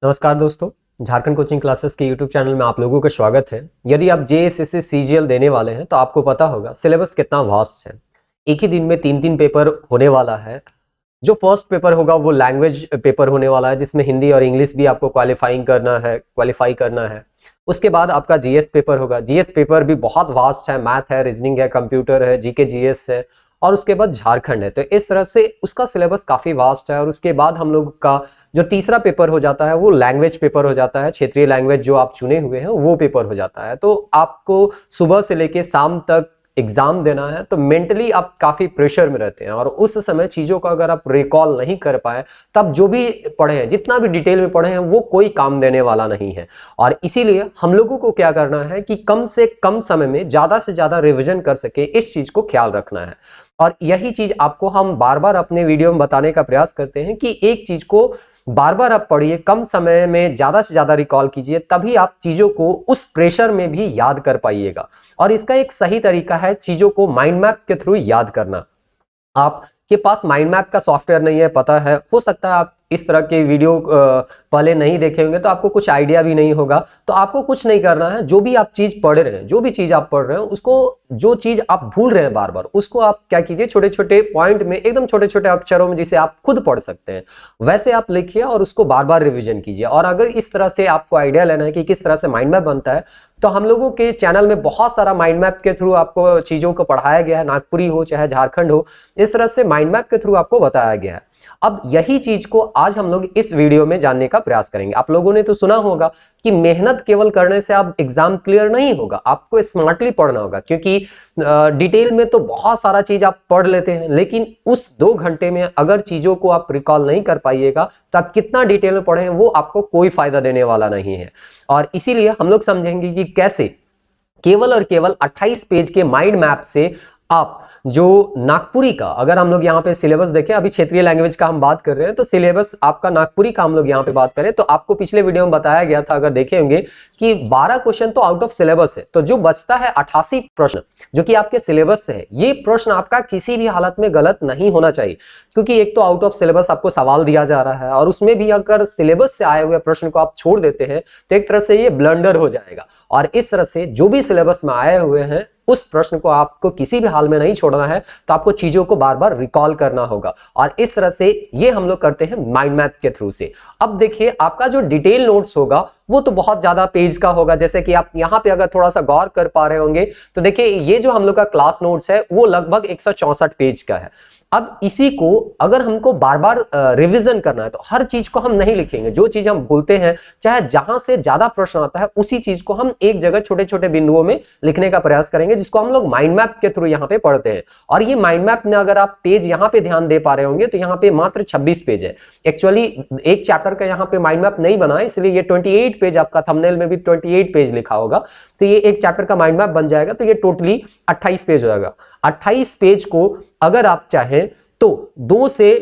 नमस्कार दोस्तों, Jharkhand coaching classes के यूट्यूब चैनल में आप लोगों का स्वागत है। यदि आप जेएसएससी सीजीएल देने वाले हैं तो आपको पता होगा सिलेबस कितना वास्ट है। एक ही दिन में तीन पेपर होने वाला है। जो फर्स्ट पेपर होगा वो लैंग्वेज पेपर होने वाला है, जिसमें हिंदी और इंग्लिश भी आपको क्वालिफाई करना है। उसके बाद आपका जीएस पेपर होगा। जीएस पेपर भी बहुत वास्ट है, मैथ है, रीजनिंग है, कंप्यूटर है, जीके जीएस है और उसके बाद झारखंड है। तो इस तरह से उसका सिलेबस काफी वास्ट है। और उसके बाद हम लोग का जो तीसरा पेपर हो जाता है वो लैंग्वेज पेपर हो जाता है। क्षेत्रीय लैंग्वेज जो आप चुने हुए हैं वो पेपर हो जाता है। तो आपको सुबह से लेके शाम तक एग्जाम देना है, तो मेंटली आप काफी प्रेशर में रहते हैं और उस समय चीजों का अगर आप रिकॉल नहीं कर पाए तब जो भी पढ़े हैं, जितना भी डिटेल में पढ़े हैं, वो कोई काम देने वाला नहीं है। और इसीलिए हम लोगों को क्या करना है कि कम से कम समय में ज्यादा से ज्यादा रिविजन कर सके, इस चीज को ख्याल रखना है। और यही चीज आपको हम बार बार अपने वीडियो में बताने का प्रयास करते हैं कि एक चीज को बार बार आप पढ़िए, कम समय में ज्यादा से ज्यादा रिकॉल कीजिए, तभी आप चीजों को उस प्रेशर में भी याद कर पाइएगा। और इसका एक सही तरीका है चीजों को माइंड मैप के थ्रू याद करना। आपके पास माइंड मैप का सॉफ्टवेयर नहीं है, पता है, हो सकता है आप इस तरह के वीडियो पहले नहीं देखे होंगे तो आपको कुछ आइडिया भी नहीं होगा। तो आपको कुछ नहीं करना है, जो भी आप चीज पढ़ रहे हैं, जो भी चीज आप पढ़ रहे हैं उसको, जो चीज आप भूल रहे हैं बार बार, उसको आप क्या कीजिए, छोटे छोटे पॉइंट में, एकदम छोटे छोटे अक्षरों में जिसे आप खुद पढ़ सकते हैं वैसे आप लिखिए और उसको बार बार रिविजन कीजिए। और अगर इस तरह से आपको आइडिया लेना है कि किस तरह से माइंड मैप बनता है, तो हम लोगों के चैनल में बहुत सारा माइंड मैप के थ्रू आपको चीजों को पढ़ाया गया है। नागपुरी हो चाहे झारखंड हो, इस तरह से माइंड मैप के थ्रू आपको बताया गया है। अब यही चीज को आज हम लोग इस वीडियो में जानने का प्रयास करेंगे। आप लोगों ने तो सुना होगा कि मेहनत केवल करने से आप एग्जाम क्लियर नहीं होगा, आपको स्मार्टली पढ़ना होगा। क्योंकि डिटेल में तो बहुत सारा चीज आप पढ़ लेते हैं, लेकिन उस 2 घंटे में अगर चीजों को आप रिकॉल नहीं कर पाइएगा तो आप कितना डिटेल में पढ़े वो आपको कोई फायदा देने वाला नहीं है। और इसीलिए हम लोग समझेंगे कि कैसे केवल और केवल 28 पेज के माइंड मैप से आप जो नागपुरी का, अगर हम लोग यहाँ पे सिलेबस देखें, अभी क्षेत्रीय लैंग्वेज का हम बात कर रहे हैं, तो सिलेबस आपका नागपुरी का हम लोग यहाँ पे बात करें तो आपको पिछले वीडियो में बताया गया था, अगर देखे होंगे, कि 12 क्वेश्चन तो आउट ऑफ सिलेबस है। तो जो बचता है 88 प्रश्न जो कि आपके सिलेबस से है, ये प्रश्न आपका किसी भी हालत में गलत नहीं होना चाहिए। क्योंकि एक तो आउट ऑफ सिलेबस आपको सवाल दिया जा रहा है और उसमें भी अगर सिलेबस से आए हुए प्रश्न को आप छोड़ देते हैं तो एक तरह से ये ब्लंडर हो जाएगा। और इस तरह से जो भी सिलेबस में आए हुए हैं उस प्रश्न को आपको किसी भी हाल में नहीं छोड़ना है, तो आपको चीजों को बार बार रिकॉल करना होगा। और इस तरह से ये हम लोग करते हैं माइंड मैप के थ्रू से। अब देखिए, आपका जो डिटेल नोट्स होगा वो तो बहुत ज्यादा पेज का होगा। जैसे कि आप यहाँ पे अगर थोड़ा सा गौर कर पा रहे होंगे तो देखिए, ये जो हम लोग का क्लास नोट्स है वो लगभग 164 पेज का है। अब इसी को अगर हमको बार बार रिवीजन करना है तो हर चीज को हम नहीं लिखेंगे। जो चीज हम भूलते हैं, चाहे जहां से ज्यादा प्रश्न आता है, उसी चीज को हम एक जगह छोटे छोटे बिंदुओं में लिखने का प्रयास करेंगे, जिसको हम लोग माइंड मैप के थ्रू यहाँ पे पढ़ते हैं। और ये माइंड मैप में अगर आप पेज यहाँ पे ध्यान दे पा रहे होंगे तो यहाँ पे मात्र 26 पेज है। एक्चुअली एक चैप्टर का यहाँ पे माइंड मैप नहीं बना है, इसलिए ये 28 पेज, आपका थंबनेल में भी 28 पेज लिखा होगा, तो ये एक चैप्टर का माइंड मैप बन जाएगा। तो ये टोटली 28 पेज हो जाएगा। 28 पेज को अगर आप चाहें तो 2 से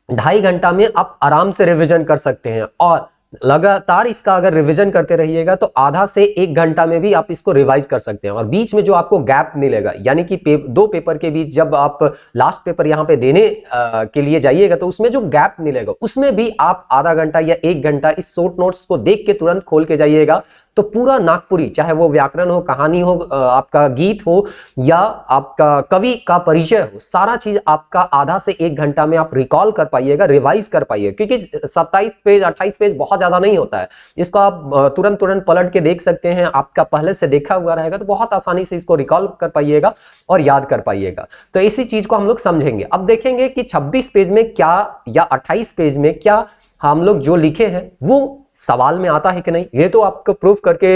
2.5 घंटा में आप आराम से रिवीजन कर सकते हैं। और लगातार इसका अगर रिवीजन करते रहिएगा तो आधा से 1 घंटा में भी आप इसको रिवाइज कर सकते हैं। और बीच में जो आपको गैप मिलेगा, यानी कि 2 पेपर के बीच जब आप लास्ट पेपर यहाँ पे देने के लिए जाइएगा तो उसमें जो गैप मिलेगा उसमें भी आप आधा घंटा या 1 घंटा इस शॉर्ट नोट्स को देख के तुरंत खोल के जाइएगा। तो पूरा नागपुरी, चाहे वो व्याकरण हो, कहानी हो, आपका गीत हो या आपका कवि का परिचय हो, सारा चीज आपका आधा से 1 घंटा में आप रिकॉल कर पाइएगा, रिवाइज कर पाइएगा। क्योंकि 27 पेज 28 पेज बहुत ज्यादा नहीं होता है। इसको आप तुरंत पलट के देख सकते हैं, आपका पहले से देखा हुआ रहेगा तो बहुत आसानी से इसको रिकॉल कर पाइएगा और याद कर पाइएगा। तो इसी चीज को हम लोग समझेंगे। अब देखेंगे कि 26 पेज में क्या या 28 पेज में क्या हम लोग जो लिखे हैं वो सवाल में आता है कि नहीं, ये तो आपको प्रूफ करके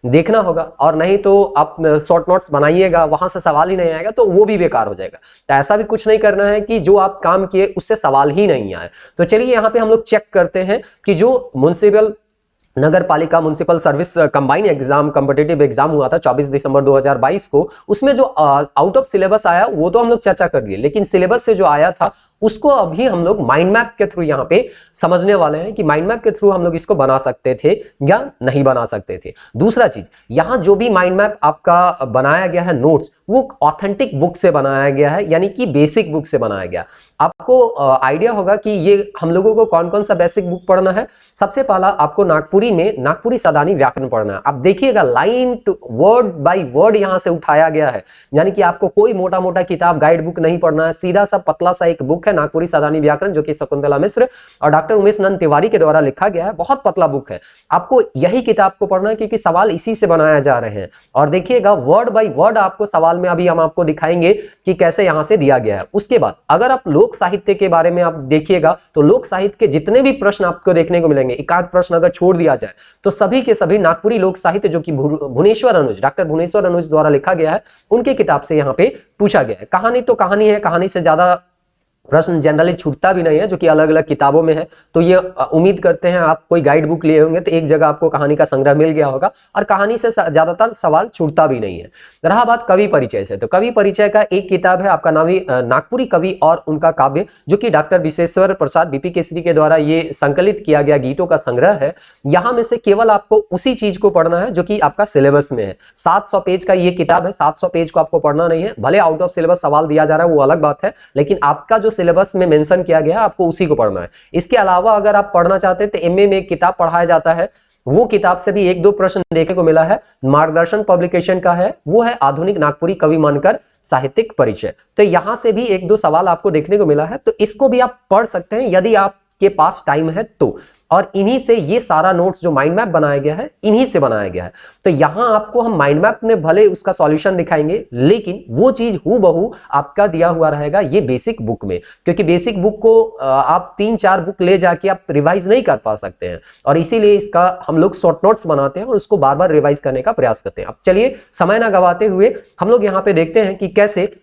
देखना होगा। और नहीं तो आप शॉर्ट नोट्स बनाइएगा, वहां से सवाल ही नहीं आएगा तो वो भी बेकार हो जाएगा। तो ऐसा भी कुछ नहीं करना है कि जो आप काम किए उससे सवाल ही नहीं आए। तो चलिए यहाँ पे हम लोग चेक करते हैं कि जो म्युनिसिपल नगर पालिका municipal service combine exam, competitive exam हुआ था 24 दिसंबर 2022 को, उसमें जो आउट ऑफ सिलेबस आया वो तो हम लोग चर्चा कर लिए, लेकिन सिलेबस से जो आया था उसको अभी हम लोग माइंड मैप के थ्रू यहाँ पे समझने वाले हैं कि माइंड मैप के थ्रू हम लोग इसको बना सकते थे या नहीं बना सकते थे। दूसरा चीज, यहाँ जो भी माइंड मैप आपका बनाया गया है नोट्स, वो ऑथेंटिक बुक से बनाया गया है, यानी कि बेसिक बुक से बनाया गया। आपको आइडिया होगा कि ये हम लोगों को कौन कौन सा बेसिक बुक पढ़ना है। सबसे पहला आपको नागपुरी में नागपुरी सदानी व्याकरण पढ़ना है। आप देखिएगा line to word by word यहां से उठाया गया है, यानी कि आपको कोई मोटा मोटा किताब गाइड बुक नहीं पढ़ना है, सीधा सा पतला सा एक बुक है नागपुरी सदानी व्याकरण, जो कि शकुंतला मिश्र और डॉक्टर उमेश नंद तिवारी के द्वारा लिखा गया है। बहुत पतला बुक है, आपको यही किताब को पढ़ना है क्योंकि सवाल इसी से बनाया जा रहे हैं। और देखिएगा वर्ड बाय वर्ड आपको सवाल में अभी हम आपको दिखाएंगे कि कैसे यहां से दिया गया है। उसके बाद अगर आप लोक साहित्य के बारे में आप देखिएगा तो लोक साहित्य के जितने भी प्रश्न आपको देखने को मिलेंगे, एक आध प्रश्न अगर छोड़ दिया जाए तो सभी के सभी नागपुरी लोक साहित्य, जो कि भुवनेश्वर अनुज, डॉक्टर भुवनेश्वर अनुज द्वारा लिखा गया है, उनके किताब से यहाँ पे पूछा गया है। कहानी तो कहानी है, कहानी से ज्यादा प्रश्न जनरली छूटता भी नहीं है, जो कि अलग अलग किताबों में है। तो ये उम्मीद करते हैं आप कोई गाइड बुक लिए होंगे तो एक जगह आपको कहानी का संग्रह मिल गया होगा और कहानी से ज्यादातर सवाल छूटता भी नहीं है। रहा बात कवि परिचय से, तो कवि परिचय का एक किताब है आपका नागपुरी कवि और उनका काव्य, जो कि डॉक्टर विश्वेश्वर प्रसाद बीपी केसरी के द्वारा ये संकलित किया गया गीतों का संग्रह है। यहां में से केवल आपको उसी चीज को पढ़ना है जो कि आपका सिलेबस में है। 700 पेज का ये किताब है, 700 पेज को आपको पढ़ना नहीं है। भले आउट ऑफ सिलेबस सवाल दिया जा रहा है वो अलग बात है, लेकिन आपका जो सिलेबस में मेंशन किया गया है आपको उसी को पढ़ना है। इसके अलावा अगर आप पढ़ना चाहते हैं तो एमए में एक किताब पढ़ाया जाता है, वो किताब से भी एक दो प्रश्न देखने को मिला है, मार्गदर्शन पब्लिकेशन का है, वो है आधुनिक नागपुरी कवि मानकर साहित्यिक परिचय। तो यहां से भी एक दो सवाल आपको देखने को मिला है, तो इसको भी आप पढ़ सकते हैं यदि आपके पास टाइम है तो। और इन्हीं से ये सारा नोट्स जो माइंड मैप बनाया गया है इन्हीं से बनाया गया है। तो यहां आपको हम माइंड मैप में भले उसका सॉल्यूशन दिखाएंगे, लेकिन वो चीज हूबहू आपका दिया हुआ रहेगा ये बेसिक बुक में, क्योंकि बेसिक बुक को आप 3-4 बुक ले जाके आप रिवाइज नहीं कर पा सकते हैं, और इसीलिए इसका हम लोग शॉर्ट नोट्स बनाते हैं और उसको बार बार रिवाइज करने का प्रयास करते हैं। अब चलिए समय ना गवाते हुए हम लोग यहाँ पे देखते हैं कि कैसे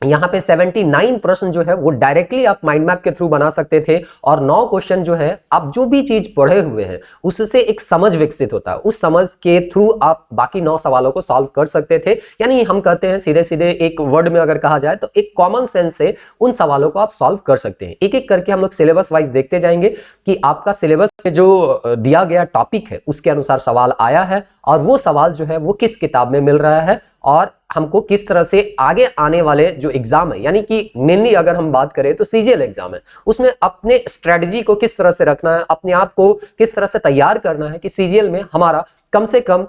यहाँ पे 79 प्रश्न जो है वो डायरेक्टली आप माइंड मैप के थ्रू बना सकते थे, और 9 क्वेश्चन जो है आप जो भी चीज पढ़े हुए हैं उससे एक समझ विकसित होता है, उस समझ के थ्रू आप बाकी 9 सवालों को सॉल्व कर सकते थे। यानी हम कहते हैं सीधे सीधे एक वर्ड में अगर कहा जाए तो एक कॉमन सेंस से उन सवालों को आप सॉल्व कर सकते हैं। एक एक करके हम लोग सिलेबस वाइज देखते जाएंगे कि आपका सिलेबस में जो दिया गया टॉपिक है उसके अनुसार सवाल आया है, और वो सवाल जो है वो किस किताब में मिल रहा है, और हमको किस तरह से आगे आने वाले जो एग्जाम है, यानी कि मेनली अगर हम बात करें तो सीजीएल एग्जाम है, उसमें अपने स्ट्रेटजी को किस तरह से रखना है, अपने आप को किस तरह से तैयार करना है कि सीजीएल में हमारा कम से कम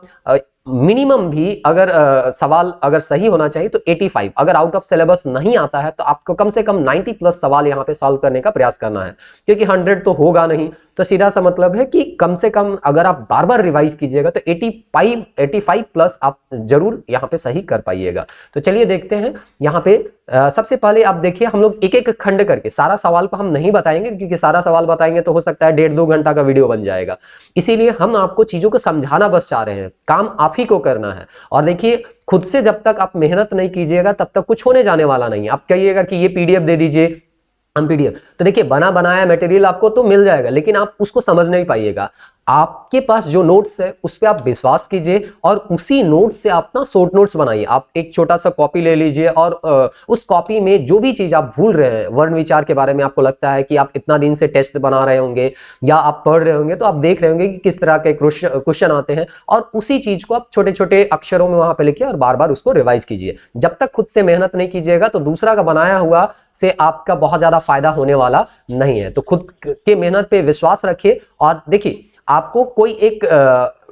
मिनिमम भी अगर सवाल अगर सही होना चाहिए तो 85, अगर आउट ऑफ सिलेबस नहीं आता है तो आपको कम से कम 90 प्लस सवाल यहाँ पे सॉल्व करने का प्रयास करना है, क्योंकि 100 तो होगा नहीं। तो सीधा सा मतलब है कि कम से कम अगर आप बार बार रिवाइज कीजिएगा तो 85 प्लस आप जरूर यहाँ पे सही कर पाइएगा। तो चलिए देखते हैं यहाँ पे सबसे पहले आप देखिए, हम लोग एक एक खंड करके सारा सवाल को हम नहीं बताएंगे, क्योंकि सारा सवाल बताएंगे तो हो सकता है 1.5-2 घंटा का वीडियो बन जाएगा। इसीलिए हम आपको चीजों को समझाना बस चाह रहे हैं, काम आप ही को करना है। और देखिए खुद से जब तक आप मेहनत नहीं कीजिएगा तब तक कुछ होने जाने वाला नहीं है। आप कहिएगा कि ये पीडीएफ दे दीजिए, हम पीडीएफ, तो देखिए बना बनाया मटेरियल आपको तो मिल जाएगा, लेकिन आप उसको समझ नहीं पाइएगा। आपके पास जो नोट्स है उस पर आप विश्वास कीजिए और उसी नोट्स से आप ना शॉर्ट नोट्स बनाइए। आप एक छोटा सा कॉपी ले लीजिए और उस कॉपी में जो भी चीज आप भूल रहे हैं, वर्ण विचार के बारे में आपको लगता है कि आप इतना दिन से टेस्ट बना रहे होंगे या आप पढ़ रहे होंगे, तो आप देख रहे होंगे कि किस तरह के क्वेश्चन आते हैं, और उसी चीज को आप छोटे छोटे अक्षरों में वहां पे लिखिए और बार बार उसको रिवाइज कीजिए। जब तक खुद से मेहनत नहीं कीजिएगा तो दूसरा का बनाया हुआ से आपका बहुत ज्यादा फायदा होने वाला नहीं है। तो खुद के मेहनत पे विश्वास रखिए, और देखिए आपको कोई एक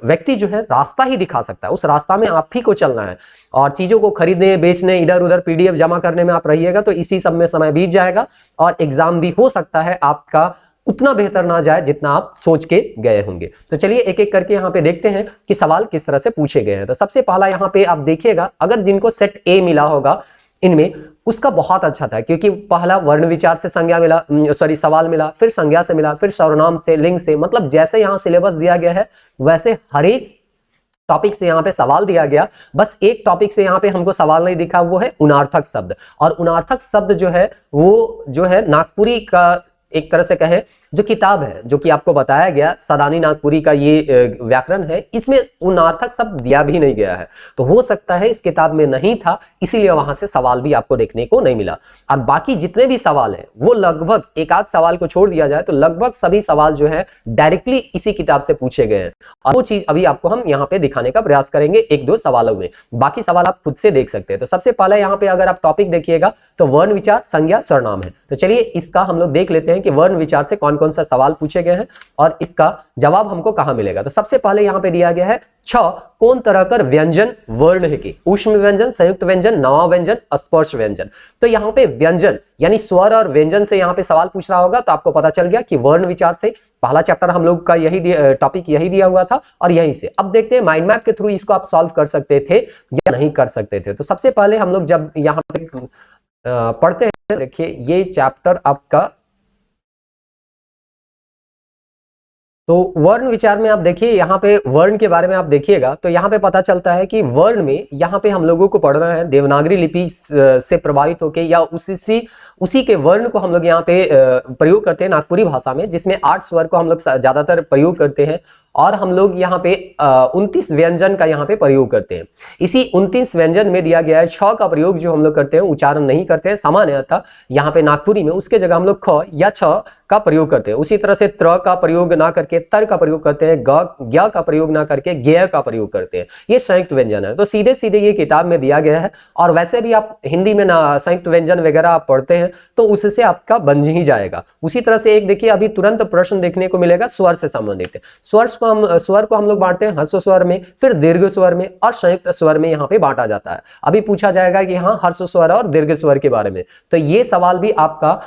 व्यक्ति जो है रास्ता ही दिखा सकता है, उस रास्ता में आप ही को चलना है, और चीजों को खरीदने बेचने इधर उधर पीडीएफ जमा करने में आप रहिएगा तो इसी सब में समय बीत जाएगा, और एग्जाम भी हो सकता है आपका उतना बेहतर ना जाए जितना आप सोच के गए होंगे। तो चलिए एक एक करके यहाँ पे देखते हैं कि सवाल किस तरह से पूछे गए हैं। तो सबसे पहला यहाँ पे आप देखिएगा, अगर जिनको सेट ए मिला होगा इनमें, उसका बहुत अच्छा था, क्योंकि पहला वर्ण विचार से संज्ञा मिला, सवाल मिला, फिर संज्ञा से मिला, फिर सर्वनाम से, लिंग से, मतलब जैसे यहाँ सिलेबस दिया गया है वैसे हर एक टॉपिक से यहाँ पे सवाल दिया गया। बस एक टॉपिक से यहाँ पे हमको सवाल नहीं दिखा, वो है उनार्थक शब्द। और उनार्थक शब्द जो है वो जो है नागपुरी का एक तरह से कहें जो किताब है, जो कि आपको बताया गया सदानी नागपुरी का ये व्याकरण है, इसमें उन्नार्थक शब्द दिया भी नहीं गया है। तो हो सकता है इस किताब में नहीं था, इसीलिए वहां से सवाल भी आपको देखने को नहीं मिला। और बाकी जितने भी सवाल हैं वो लगभग, एक आध सवाल को छोड़ दिया जाए तो लगभग सभी सवाल जो है डायरेक्टली इसी किताब से पूछे गए हैं। और वो चीज अभी आपको हम यहाँ पे दिखाने का प्रयास करेंगे एक दो सवालों में, बाकी सवाल आप खुद से देख सकते हैं। तो सबसे पहले यहाँ पे अगर आप टॉपिक देखिएगा तो वर्ण विचार, संज्ञा, सर्वनाम है। तो चलिए इसका हम लोग देख लेते हैं कि वर्ण विचार से कौन कौन सा सवाल पूछे गए हैं और इसका जवाब हमको कहां मिलेगा। तो सबसे पहले यहाँ पे दिया गया है 6 कौन तरह कर व्यंजन वर्ण है कि ऊष्म व्यंजन, संयुक्त व्यंजन, नवा व्यंजन, स्पर्श व्यंजन। तो यहाँ पे व्यंजन यानी स्वर और व्यंजन से यहाँ पे सवाल पूछ रहा होगा, तो आपको पता चल गया कि वर्ण विचार से पहला चैप्टर हम लोग का यही टॉपिक यही दिया हुआ था और यहीं से। अब देखते हैं माइंड मैप के थ्रू इसको आप सॉल्व कर सकते थे या नहीं कर सकते थे। तो सबसे पहले हम लोग जब यहाँ पे पढ़ते हैं, देखिए ये चैप्टर आपका, तो वर्ण विचार में आप देखिए यहाँ पे वर्ण के बारे में आप देखिएगा तो यहाँ पे पता चलता है कि वर्ण में यहाँ पे हम लोगों को पढ़ना है देवनागरी लिपि से प्रभावित होके या उसी के वर्ण को हम लोग यहाँ पे प्रयोग करते हैं नागपुरी भाषा में, जिसमें 8 स्वर को हम लोग ज्यादातर प्रयोग करते हैं और हम लोग यहाँ पे 29 व्यंजन का यहाँ पे प्रयोग करते हैं। इसी 29 व्यंजन में दिया गया है 6 का प्रयोग जो हम लोग करते हैं, उच्चारण नहीं करते हैं सामान्यतः यहाँ पे नागपुरी में, उसके जगह हम लोग ख या छ का प्रयोग करते हैं। उसी तरह से त्र का प्रयोग ना करके तर का प्रयोग करते हैं, ज्ञ का प्रयोग ना करके ज्ञ का प्रयोग करते हैं। ये संयुक्त व्यंजन है। तो सीधे सीधे ये किताब में दिया गया है और वैसे भी आप हिंदी में ना संयुक्त व्यंजन वगैरह आप पढ़ते हैं तो उससे आपका बन ही जाएगा। उसी तरह से एक देखिए अभी तुरंत प्रश्न देखने को मिलेगा स्वर से संबंधित। स्वर को हम लोग बांटते हैं ह्रस्व स्वर में, फिर दीर्घ स्वर में और संयुक्त स्वर में यहाँ पे बांटा जाता है। अभी पूछा जाएगा कि हाँ ह्रस्व स्वर और दीर्घ स्वर के बारे में, तो ये सवाल भी आपका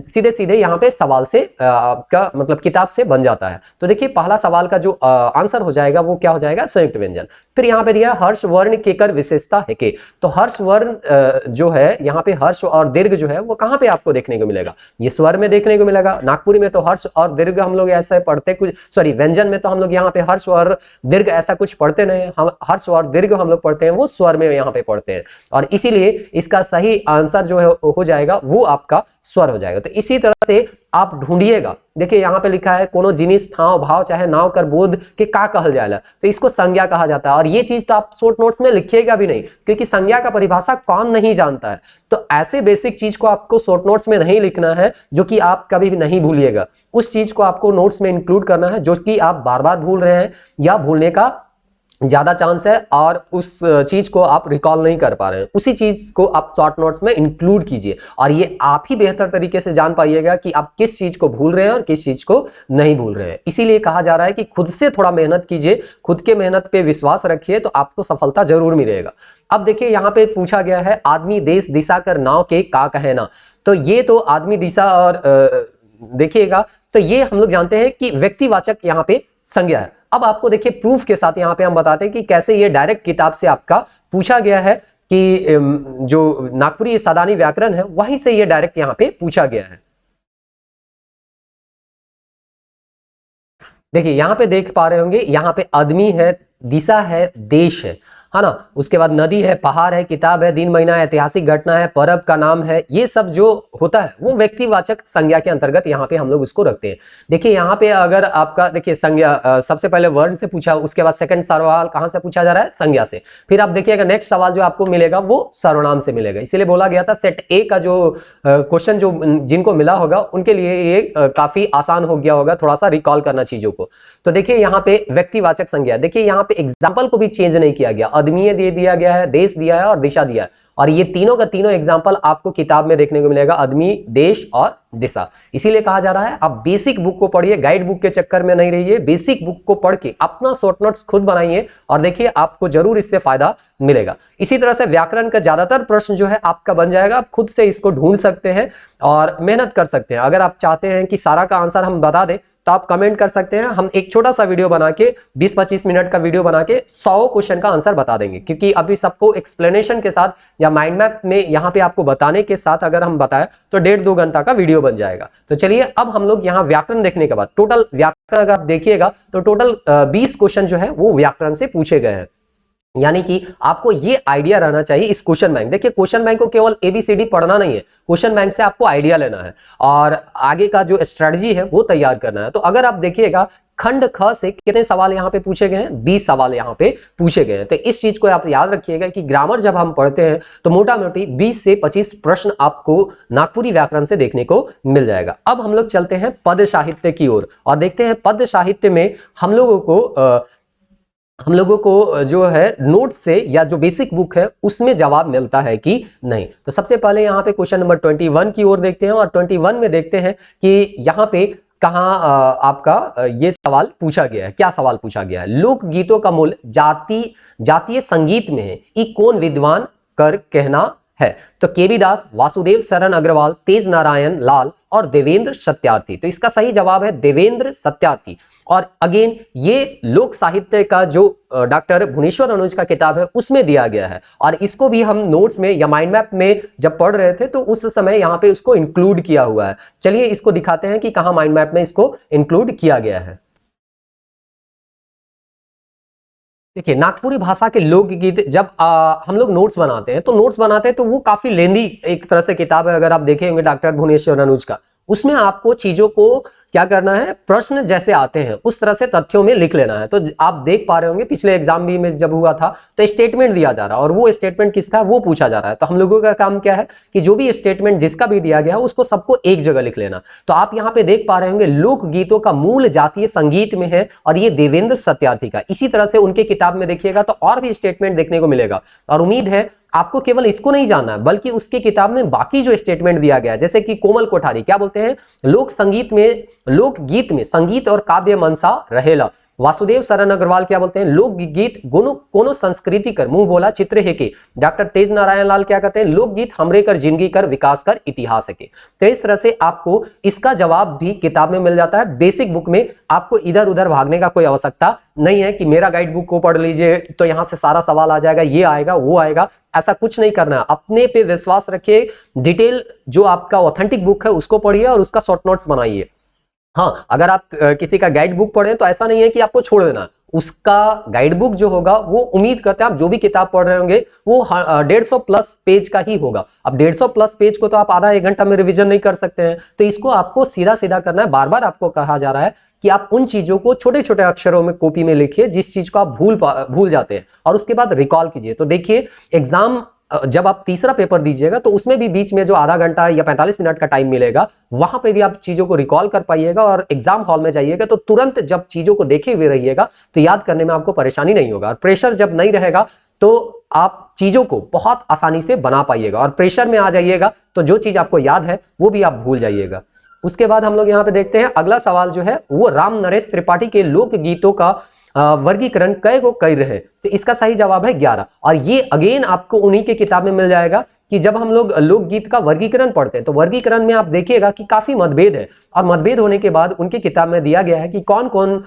सीधे सीधे यहाँ पे सवाल से आपका मतलब किताब से बन जाता है। तो देखिए पहला सवाल का जो आंसर हो जाएगा वो क्या हो जाएगा, संयुक्त व्यंजन। फिर यहाँ पे दिया हर्ष वर्ण केकर विशेषता है के, तो हर्ष वर्ण जो है यहाँ पे हर्ष और दीर्घ जो है वो कहाँ पे आपको देखने को मिलेगा, ये स्वर में देखने को मिलेगा। नागपुरी में तो हर्ष और दीर्घ हम लोग ऐसे पढ़ते कुछ, सॉरी व्यंजन में तो हम लोग यहाँ पे हर्ष और दीर्घ ऐसा कुछ पढ़ते नहीं, हम हर्ष और दीर्घ हम लोग पढ़ते हैं वो स्वर में यहाँ पे पढ़ते हैं और इसीलिए इसका सही आंसर जो है हो जाएगा वो आपका स्वर हो जाएगा। तो इसी तरह से आप ढूंढिएगा, देखिए यहाँ पे लिखा है कोनो जिनिस ठाव भाव चाहे नाव कर बोध के का कहल जाएगा, तो इसको संज्ञा कहा जाता है। और ये चीज तो आप शॉर्ट नोट्स में लिखिएगा भी नहीं, क्योंकि संज्ञा का परिभाषा कौन नहीं जानता है। तो ऐसे बेसिक चीज को आपको शॉर्ट नोट्स में नहीं लिखना है जो कि आप कभी भी नहीं भूलिएगा। उस चीज को आपको नोट्स में इंक्लूड करना है जो कि आप बार बार भूल रहे हैं या भूलने का ज्यादा चांस है और उस चीज को आप रिकॉल नहीं कर पा रहे हैं, उसी चीज को आप शॉर्ट नोट्स में इंक्लूड कीजिए और ये आप ही बेहतर तरीके से जान पाइएगा कि आप किस चीज को भूल रहे हैं और किस चीज को नहीं भूल रहे हैं। इसीलिए कहा जा रहा है कि खुद से थोड़ा मेहनत कीजिए, खुद के मेहनत पे विश्वास रखिए तो आपको सफलता जरूर मिलेगा। अब देखिए यहाँ पे पूछा गया है आदमी देश दिशा कर नाव के का कहना, तो ये तो आदमी दिशा और देखिएगा तो ये हम लोग जानते हैं कि व्यक्तिवाचक यहाँ पे संज्ञा है। अब आपको देखिए प्रूफ के साथ यहाँ पे हम बताते हैं कि कैसे ये डायरेक्ट किताब से आपका पूछा गया है कि जो नागपुरी सदानी व्याकरण है वहीं से ये डायरेक्ट यहाँ पे पूछा गया है। देखिए यहाँ पे देख पा रहे होंगे, यहाँ पे आदमी है, दिशा है, देश है ना, उसके बाद नदी है, पहाड़ है, किताब है, दिन महीना है, ऐतिहासिक घटना है, पर्व का नाम है, ये सब जो होता है वो व्यक्तिवाचक संज्ञा के अंतर्गत यहाँ पे हम लोग उसको रखते हैं। देखिए यहाँ पे अगर आपका देखिए संज्ञा सबसे पहले वर्ण से पूछा, उसके बाद सेकंड सवाल कहाँ से पूछा जा रहा है, संज्ञा से। फिर आप देखिएगा नेक्स्ट सवाल जो आपको मिलेगा वो सर्वनाम से मिलेगा। इसीलिए बोला गया था सेट ए का जो क्वेश्चन जो जिनको मिला होगा उनके लिए ये काफी आसान हो गया होगा थोड़ा सा रिकॉल करना चीजों को। तो देखिए यहाँ पे व्यक्तिवाचक संज्ञा, देखिए यहाँ पे एग्जाम्पल को भी चेंज नहीं किया गया, आदमी दे दिया गया है, देश दिया है और दिशा दिया है और ये तीनों का तीनों एग्जाम्पल आपको किताब में देखने को मिलेगा, आदमी, देश और दिशा। इसीलिए कहा जा रहा है आप बेसिक बुक को पढ़िए, गाइड बुक के चक्कर में नहीं रहिए, बेसिक बुक को पढ़ के अपना शॉर्ट नोट्स खुद बनाइए और देखिए आपको जरूर इससे फायदा मिलेगा। इसी तरह से व्याकरण का ज्यादातर प्रश्न जो है आपका बन जाएगा, आप खुद से इसको ढूंढ सकते हैं और मेहनत कर सकते हैं। अगर आप चाहते हैं कि सारा का आंसर हम बता दें तो आप कमेंट कर सकते हैं, हम एक छोटा सा वीडियो बना के 20-25 मिनट का वीडियो बना के 100 क्वेश्चन का आंसर बता देंगे, क्योंकि अभी सबको एक्सप्लेनेशन के साथ या माइंड मैप में यहाँ पे आपको बताने के साथ अगर हम बताएं तो 1.5-2 घंटा का वीडियो बन जाएगा। तो चलिए अब हम लोग यहाँ व्याकरण देखने के बाद टोटल व्याकरण अगर आप देखिएगा तो टोटल 20 क्वेश्चन जो है वो व्याकरण से पूछे गए हैं। यानी कि आपको ये आइडिया रहना चाहिए इस क्वेश्चन बैंक। देखिए क्वेश्चन बैंक को केवल ABCD पढ़ना नहीं है, क्वेश्चन बैंक से आपको आइडिया लेना है और आगे का जो स्ट्रेटजी है वो तैयार करना है। तो अगर आप देखिएगा खंड ख से कितने सवाल यहाँ पे पूछे गए हैं, 20 सवाल यहाँ पे पूछे गए हैं। तो इस चीज को आप याद रखिएगा कि ग्रामर जब हम पढ़ते हैं तो मोटा मोटी 20 से 25 प्रश्न आपको नागपुरी व्याकरण से देखने को मिल जाएगा। अब हम लोग चलते हैं पद साहित्य की ओर और देखते हैं पद साहित्य में हम लोगों को जो है नोट से या जो बेसिक बुक है उसमें जवाब मिलता है कि नहीं। तो सबसे पहले यहाँ पे क्वेश्चन नंबर 21 की ओर देखते हैं और 21 में देखते हैं कि यहाँ पे कहाँ आपका ये सवाल पूछा गया है। क्या सवाल पूछा गया है? लोकगीतों का मूल जातीय संगीत में है, ये कौन विद्वान कर कहना है? तो केबी दास, वासुदेव शरण अग्रवाल, तेज नारायण लाल और देवेंद्र सत्यार्थी। तो इसका सही जवाब है देवेंद्र सत्यार्थी। और अगेन ये लोक साहित्य का जो डॉक्टर भुवनेश्वर अनुज का किताब है उसमें दिया गया है और इसको भी हम नोट्स में या माइंड मैप में जब पढ़ रहे थे तो उस समय यहाँ पे उसको इंक्लूड किया हुआ है। चलिए इसको दिखाते हैं कि कहाँ माइंड मैप में इसको इंक्लूड किया गया है। देखिए नागपुरी भाषा के लोकगीत जब हम लोग नोट्स बनाते हैं तो वो काफी लेंदी एक तरह से किताब है। अगर आप देखे होंगे डॉक्टर भुवनेश्वर अनुज का, उसमें आपको चीजों को क्या करना है, प्रश्न जैसे आते हैं उस तरह से तथ्यों में लिख लेना है। तो आप देख पा रहे होंगे पिछले एग्जाम भी में जब हुआ था तो स्टेटमेंट दिया जा रहा है और वो स्टेटमेंट किसका है वो पूछा जा रहा है। तो हम लोगों का काम क्या है कि जो भी स्टेटमेंट जिसका भी दिया गया है उसको सबको एक जगह लिख लेना। तो आप यहाँ पे देख पा रहे होंगे लोकगीतों का मूल जातीय संगीत में है और ये देवेंद्र सत्यार्थी का। इसी तरह से उनके किताब में देखिएगा तो और भी स्टेटमेंट देखने को मिलेगा और उम्मीद है आपको केवल इसको नहीं जानना है बल्कि उसकी किताब में बाकी जो स्टेटमेंट दिया गया है, जैसे कि कोमल कोठारी क्या बोलते हैं, लोकगीत में संगीत और काव्य मनसा रहेला। वासुदेव शरण अग्रवाल क्या बोलते हैं, लोकगीत कोनो संस्कृति कर मुंह बोला चित्र है के। डॉक्टर तेज नारायण लाल क्या कहते हैं, लोकगीत हमरे कर जिंदगी कर विकास कर इतिहास है के। तो इस तरह से आपको इसका जवाब भी किताब में मिल जाता है। बेसिक बुक में आपको इधर उधर भागने का कोई आवश्यकता नहीं है कि मेरा गाइड बुक को पढ़ लीजिए तो यहां से सारा सवाल आ जाएगा, ये आएगा वो आएगा, ऐसा कुछ नहीं करना है। अपने पे विश्वास रखिए, डिटेल जो आपका ऑथेंटिक बुक है उसको पढ़िए और उसका शॉर्ट नोट्स बनाइए। हाँ, अगर आप किसी का गाइड बुक पढ़ें तो ऐसा नहीं है कि आपको छोड़ देना, उसका गाइड बुक जो होगा वो उम्मीद करते हैं आप जो भी किताब पढ़ रहे होंगे वो 150 प्लस पेज का ही होगा। अब 150 प्लस पेज को तो आप आधा एक घंटा में रिवीजन नहीं कर सकते हैं, तो इसको आपको सीधा सीधा करना है। बार बार आपको कहा जा रहा है कि आप उन चीजों को छोटे छोटे अक्षरों में कॉपी में लिखिए जिस चीज को आप भूल जाते हैं और उसके बाद रिकॉल कीजिए। तो देखिए एग्जाम जब आप तीसरा पेपर दीजिएगा तो उसमें भी बीच में जो आधा घंटा या 45 मिनट का टाइम मिलेगा वहां पे भी आप चीजों को रिकॉल कर पाइएगा और एग्जाम हॉल में जाइएगा तो तुरंत जब चीजों को देखे हुए रहिएगा तो याद करने में आपको परेशानी नहीं होगा। और प्रेशर जब नहीं रहेगा तो आप चीजों को बहुत आसानी से बना पाइएगा और प्रेशर में आ जाइएगा तो जो चीज आपको याद है वो भी आप भूल जाइएगा। उसके बाद हम लोग यहाँ पे देखते हैं अगला सवाल जो है वो राम नरेश त्रिपाठी के लोकगीतों का वर्गीकरण कई को कर रहे हैं। तो इसका सही जवाब है 11 और ये अगेन आपको उन्हीं के किताब में मिल जाएगा कि जब हम लोग लोकगीत का वर्गीकरण पढ़ते हैं तो वर्गीकरण में आप देखिएगा कि काफी मतभेद है और मतभेद होने के बाद उनकी किताब में दिया गया है कि कौन कौन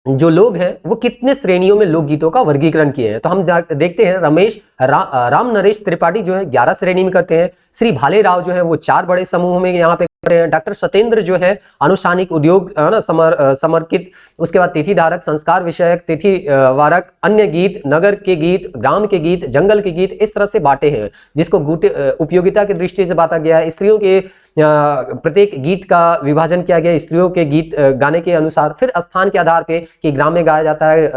जो लोग हैं वो कितने श्रेणियों में लोकगीतों का वर्गीकरण किए हैं। तो हम देखते हैं राम नरेश त्रिपाठी जो है 11 श्रेणी में करते हैं, श्री भाले राव जो है वो 4 बड़े समूह में यहाँ पे करते हैं, डॉक्टर सत्येंद्र जो है अनुष्ठानिक उद्योग समर्पित, उसके बाद तिथि धारक संस्कार विषयक, तिथि वारक, अन्य गीत, नगर के गीत, ग्राम के गीत, जंगल के गीत, इस तरह से बांटे हैं जिसको उपयोगिता की दृष्टि से बांटा गया है। स्त्रियों के प्रत्येक गीत का विभाजन किया गया स्त्रियों के गीत गाने के अनुसार, फिर स्थान के आधार पे कि ग्राम में गाया जाता है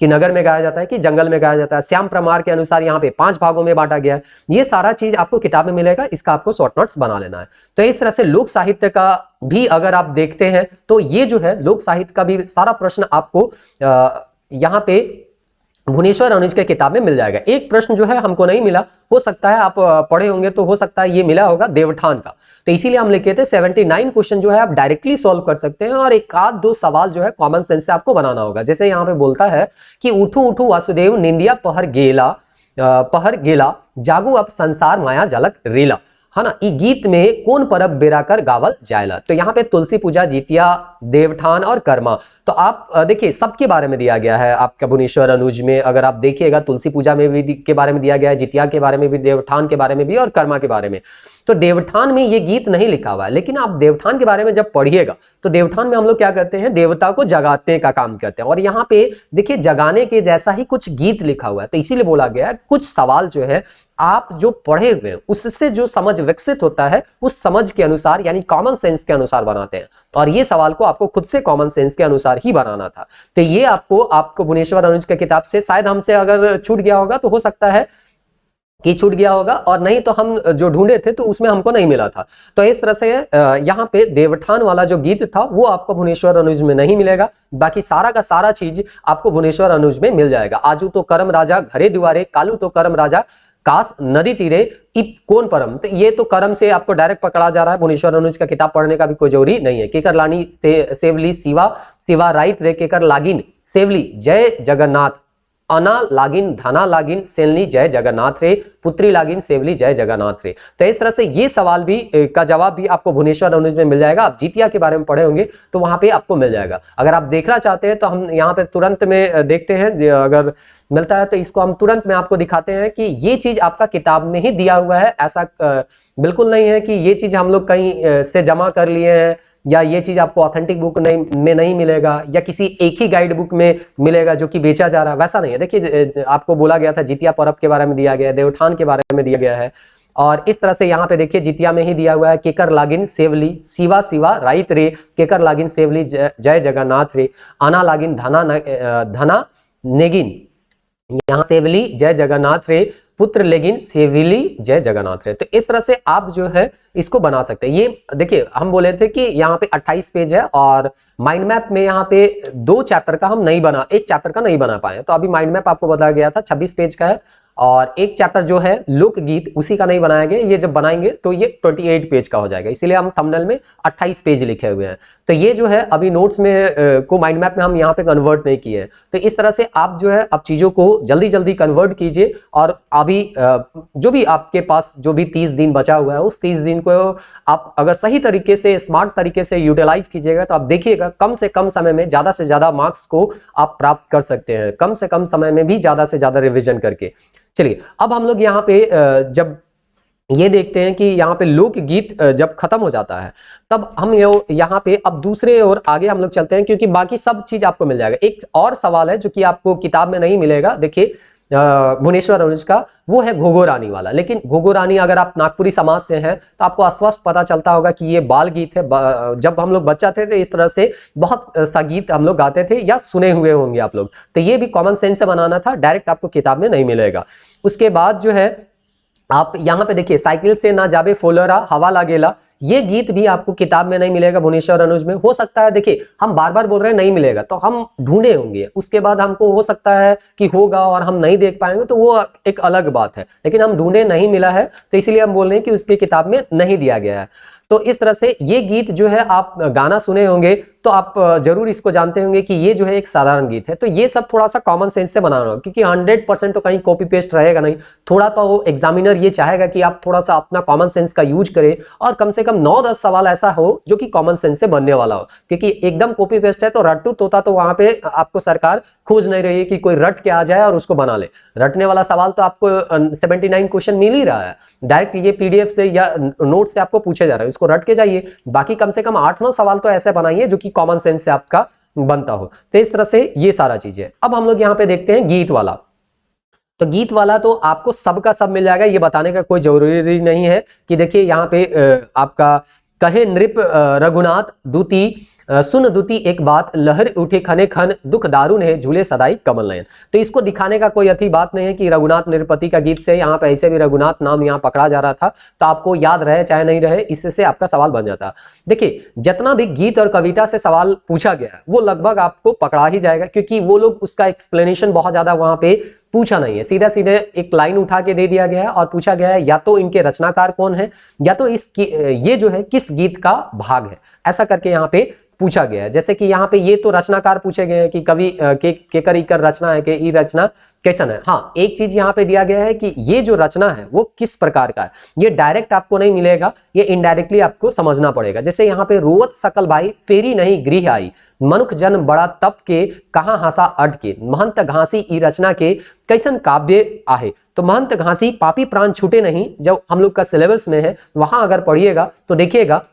कि नगर में गाया जाता है कि जंगल में गाया जाता है। श्याम प्रमार के अनुसार यहाँ पे 5 भागों में बांटा गया है। ये सारा चीज आपको किताब में मिलेगा, इसका आपको शॉर्ट नोट्स बना लेना है। तो इस तरह से लोक साहित्य का भी अगर आप देखते हैं तो ये जो है लोक साहित्य का भी सारा प्रश्न आपको यहाँ पे भुवनेश्वर अनुज के किताब में मिल जाएगा। एक प्रश्न जो है हमको नहीं मिला, हो सकता है आप पढ़े होंगे तो हो सकता है ये मिला होगा देवठान का, तो इसीलिए हम लिखे थे 79 क्वेश्चन जो है आप डायरेक्टली सॉल्व कर सकते हैं और एक आध दो सवाल जो है कॉमन सेंस से आपको बनाना होगा। जैसे यहाँ पे बोलता है कि उठू उठू वासुदेव निंदिया पहर गेला जागू अब संसार माया जलक रेला। है ना, ई गीत में कौन परब बेराकर गावल जायला। तो यहाँ पे तुलसी पूजा, जितिया, देवठान और कर्मा। तो आप देखिए सबके बारे में दिया गया है आपका भुवनेश्वर अनुज में। अगर आप देखिएगा तुलसी पूजा में भी के बारे में दिया गया है, जितिया के बारे में भी, देवठान के बारे में भी और कर्मा के बारे में। तो देवठान में ये गीत नहीं लिखा हुआ है, लेकिन आप देवठान के बारे में जब पढ़िएगा तो देवठान में हम लोग क्या करते हैं, देवता को जगाने का काम करते हैं। और यहाँ पे देखिए जगाने के जैसा ही कुछ गीत लिखा हुआ है। तो इसीलिए बोला गया है कुछ सवाल जो है आप जो पढ़े हुए हैं उससे जो समझ विकसित होता है उस समझ के अनुसार यानी कॉमन सेंस के अनुसार बनाते हैं। और ये सवाल को आपको खुद से कॉमन सेंस के अनुसार ही बनाना था। तो ये आपको भुवनेश्वर अनुज के किताब से शायद हमसे अगर छूट गया होगा तो हो सकता है कि छूट गया होगा, और नहीं तो हम जो ढूंढे थे तो उसमें हमको नहीं मिला था। तो इस तरह से यहाँ पे देवठान वाला जो गीत था वो आपको भुवनेश्वर अनुज में नहीं मिलेगा। बाकी सारा का सारा चीज आपको भुवनेश्वर अनुज में मिल जाएगा। आजू तो करम राजा घरे दुआरे, कालू तो करम राजा कास नदी तीरे, इप कौन परम। तो ये तो कर्म से आपको डायरेक्ट पकड़ा जा रहा है। भुवनेश्वर अनुज का किताब पढ़ने का भी कोई जरूरी नहीं है। केकर लानी सेवली शिवा राइट रे केकर लागिन सेवली जय जगन्नाथ, अना लागिन धना लागिन सेलनी जय जगन्नाथ रे, पुत्री लागिन सेवली जय जगन्नाथ रे। तो इस तरह से ये सवाल भी का जवाब भी आपको भुवनेश्वर अनुज में मिल जाएगा। आप जितिया के बारे में पढ़े होंगे तो वहां पे आपको मिल जाएगा। अगर आप देखना चाहते हैं तो हम यहाँ पे तुरंत में देखते हैं, अगर मिलता है तो इसको हम तुरंत में आपको दिखाते हैं कि ये चीज आपका किताब में ही दिया हुआ है। ऐसा बिल्कुल नहीं है कि ये चीज हम लोग कहीं से जमा कर लिए हैं या ये चीज आपको ऑथेंटिक बुक में नहीं मिलेगा या किसी एक ही गाइड बुक में मिलेगा जो कि बेचा जा रहा है, वैसा नहीं है। देखिए आपको बोला गया था जितिया पर्व के बारे में दिया गया है, देवठान के बारे में दिया गया है। और इस तरह से यहाँ पे देखिए जितिया में ही दिया हुआ है केकर लागिन सेवली शिवा शिवा राइट रे, केकर लागिन सेवली जय जगन्नाथ रे, आना लागिन धना नेगिन, यहाँ सेवली जय जगन्नाथ रे, पुत्र लेगिन सेविली जय जगन्नाथ रे। तो इस तरह से आप जो है इसको बना सकते हैं। ये देखिए हम बोले थे कि यहाँ पे 28 पेज है और माइंड मैप में यहाँ पे 2 चैप्टर का हम नहीं बना, 1 चैप्टर का नहीं बना पाए। तो अभी माइंड मैप आपको बताया गया था 26 पेज का है और 1 चैप्टर जो है लोकगीत उसी का नहीं बनाया गया। ये जब बनाएंगे तो ये 28 पेज का हो जाएगा, इसीलिए हम थंबनेल में 28 पेज लिखे हुए हैं। तो ये जो है अभी नोट्स में को माइंड मैप में हम यहाँ पे कन्वर्ट नहीं किए हैं। तो इस तरह से आप जो है अब चीजों को जल्दी जल्दी कन्वर्ट कीजिए और अभी जो भी आपके पास जो भी 30 दिन बचा हुआ है उस 30 दिन को आप अगर सही तरीके से स्मार्ट तरीके से यूटिलाइज कीजिएगा तो आप देखिएगा कम से कम समय में ज्यादा से ज्यादा मार्क्स को आप प्राप्त कर सकते हैं, कम से कम समय में भी ज्यादा से ज्यादा रिविजन करके। चलिए अब हम लोग यहाँ पे जब ये देखते हैं कि यहाँ पे लोकगीत जब खत्म हो जाता है तब हम यहाँ पे अब दूसरे और आगे हम लोग चलते हैं, क्योंकि बाकी सब चीज आपको मिल जाएगा। एक और सवाल है जो कि आपको किताब में नहीं मिलेगा, देखिए भुवनेश्वर अनुज का, वो है घोघो रानी वाला। लेकिन घोघो रानी अगर आप नागपुरी समाज से हैं तो आपको अस्पष्ट पता चलता होगा कि ये बाल गीत है। जब हम लोग बच्चा थे तो इस तरह से बहुत सा गीत हम लोग गाते थे या सुने हुए होंगे आप लोग। तो ये भी कॉमन सेंस से बनाना था, डायरेक्ट आपको किताब में नहीं मिलेगा। उसके बाद जो है आप यहाँ पे देखिए साइकिल से ना जाबे फोलरा हवा लागेला, ये गीत भी आपको किताब में नहीं मिलेगा भुवनेश्वर अनुज में। हो सकता है देखिए हम बार बार बोल रहे हैं नहीं मिलेगा तो हम ढूंढे होंगे, उसके बाद हमको हो सकता है कि होगा और हम नहीं देख पाएंगे तो वो एक अलग बात है, लेकिन हम ढूंढे नहीं मिला है तो इसीलिए हम बोल रहे हैं कि उसकी किताब में नहीं दिया गया है। तो इस तरह से ये गीत जो है आप गाना सुने होंगे तो आप जरूर इसको जानते होंगे कि ये जो है एक साधारण गीत है। तो ये सब थोड़ा सा कॉमन सेंस से बनाना होगा, क्योंकि 100% तो कहीं कॉपी पेस्ट रहेगा नहीं। थोड़ा तो एग्जामिनर ये चाहेगा कि आप थोड़ा सा अपना कॉमन सेंस का यूज करें और कम से कम 9-10 सवाल ऐसा हो जो कि कॉमन सेंस से बनने वाला हो, क्योंकि एकदम कॉपी पेस्ट है तो रट्टू तोता तो वहां पे आपको सरकार खोज नहीं रही है कि कोई रट के आ जाए और उसको बना ले। रटने वाला सवाल तो आपको 79 क्वेश्चन मिल ही रहा है, डायरेक्ट ये पीडीएफ से या नोट से आपको पूछे जा रहा है, इसको रट के जाइए। बाकी कम से कम 8-9 सवाल तो ऐसे बनाइए जो कि कॉमन सेंस से आपका बनता हो। तो इस तरह से ये सारा चीजें। अब हम लोग यहाँ पे देखते हैं गीत वाला। तो गीत वाला तो आपको सबका सब मिल जाएगा, ये बताने का कोई जरूरी नहीं है कि देखिए यहाँ पे आपका कहे नृप रघुनाथ दूती सुन दूती एक बात, लहर उठे खने खन, दुख दारुण है झूले सदाई कमल नयन। तो इसको दिखाने का कोई अति बात नहीं है कि रघुनाथ नृपति का गीत से यहाँ पे ऐसे भी रघुनाथ नाम यहाँ पकड़ा जा रहा था, तो आपको याद रहे चाहे नहीं रहे इससे आपका सवाल बन जाता। देखिए जितना भी गीत और कविता से सवाल पूछा गया वो लगभग आपको पकड़ा ही जाएगा, क्योंकि वो लोग उसका एक्सप्लेनेशन बहुत ज्यादा वहां पे पूछा नहीं है, सीधा सीधे एक लाइन उठा के दे दिया गया है और पूछा गया है या तो इनके रचनाकार कौन है या तो ये जो है किस गीत का भाग है, ऐसा करके यहाँ पे पूछा गया है। जैसे कि यहाँ पे ये तो रचनाकार पूछे गए हैं कि कवि केकर इकर रचना है कि ई रचना कैसन है। हाँ, एक चीज यहाँ पे दिया गया है कि ये जो रचना है वो किस प्रकार का है। ये डायरेक्ट आपको नहीं मिलेगा, ये इनडायरेक्टली आपको समझना पड़ेगा। जैसे यहाँ पे रोवत सकल भाई फेरी नहीं गृह आई, मनुख जन बड़ा तप के कहाँ हंसा अट के, महंत घासी ई रचना के कैसन काव्य आहे। तो महंत घासी पापी प्राण छूटे नहीं, जब हम लोग का सिलेबस में है वहां अगर पढ़िएगा तो देखिएगा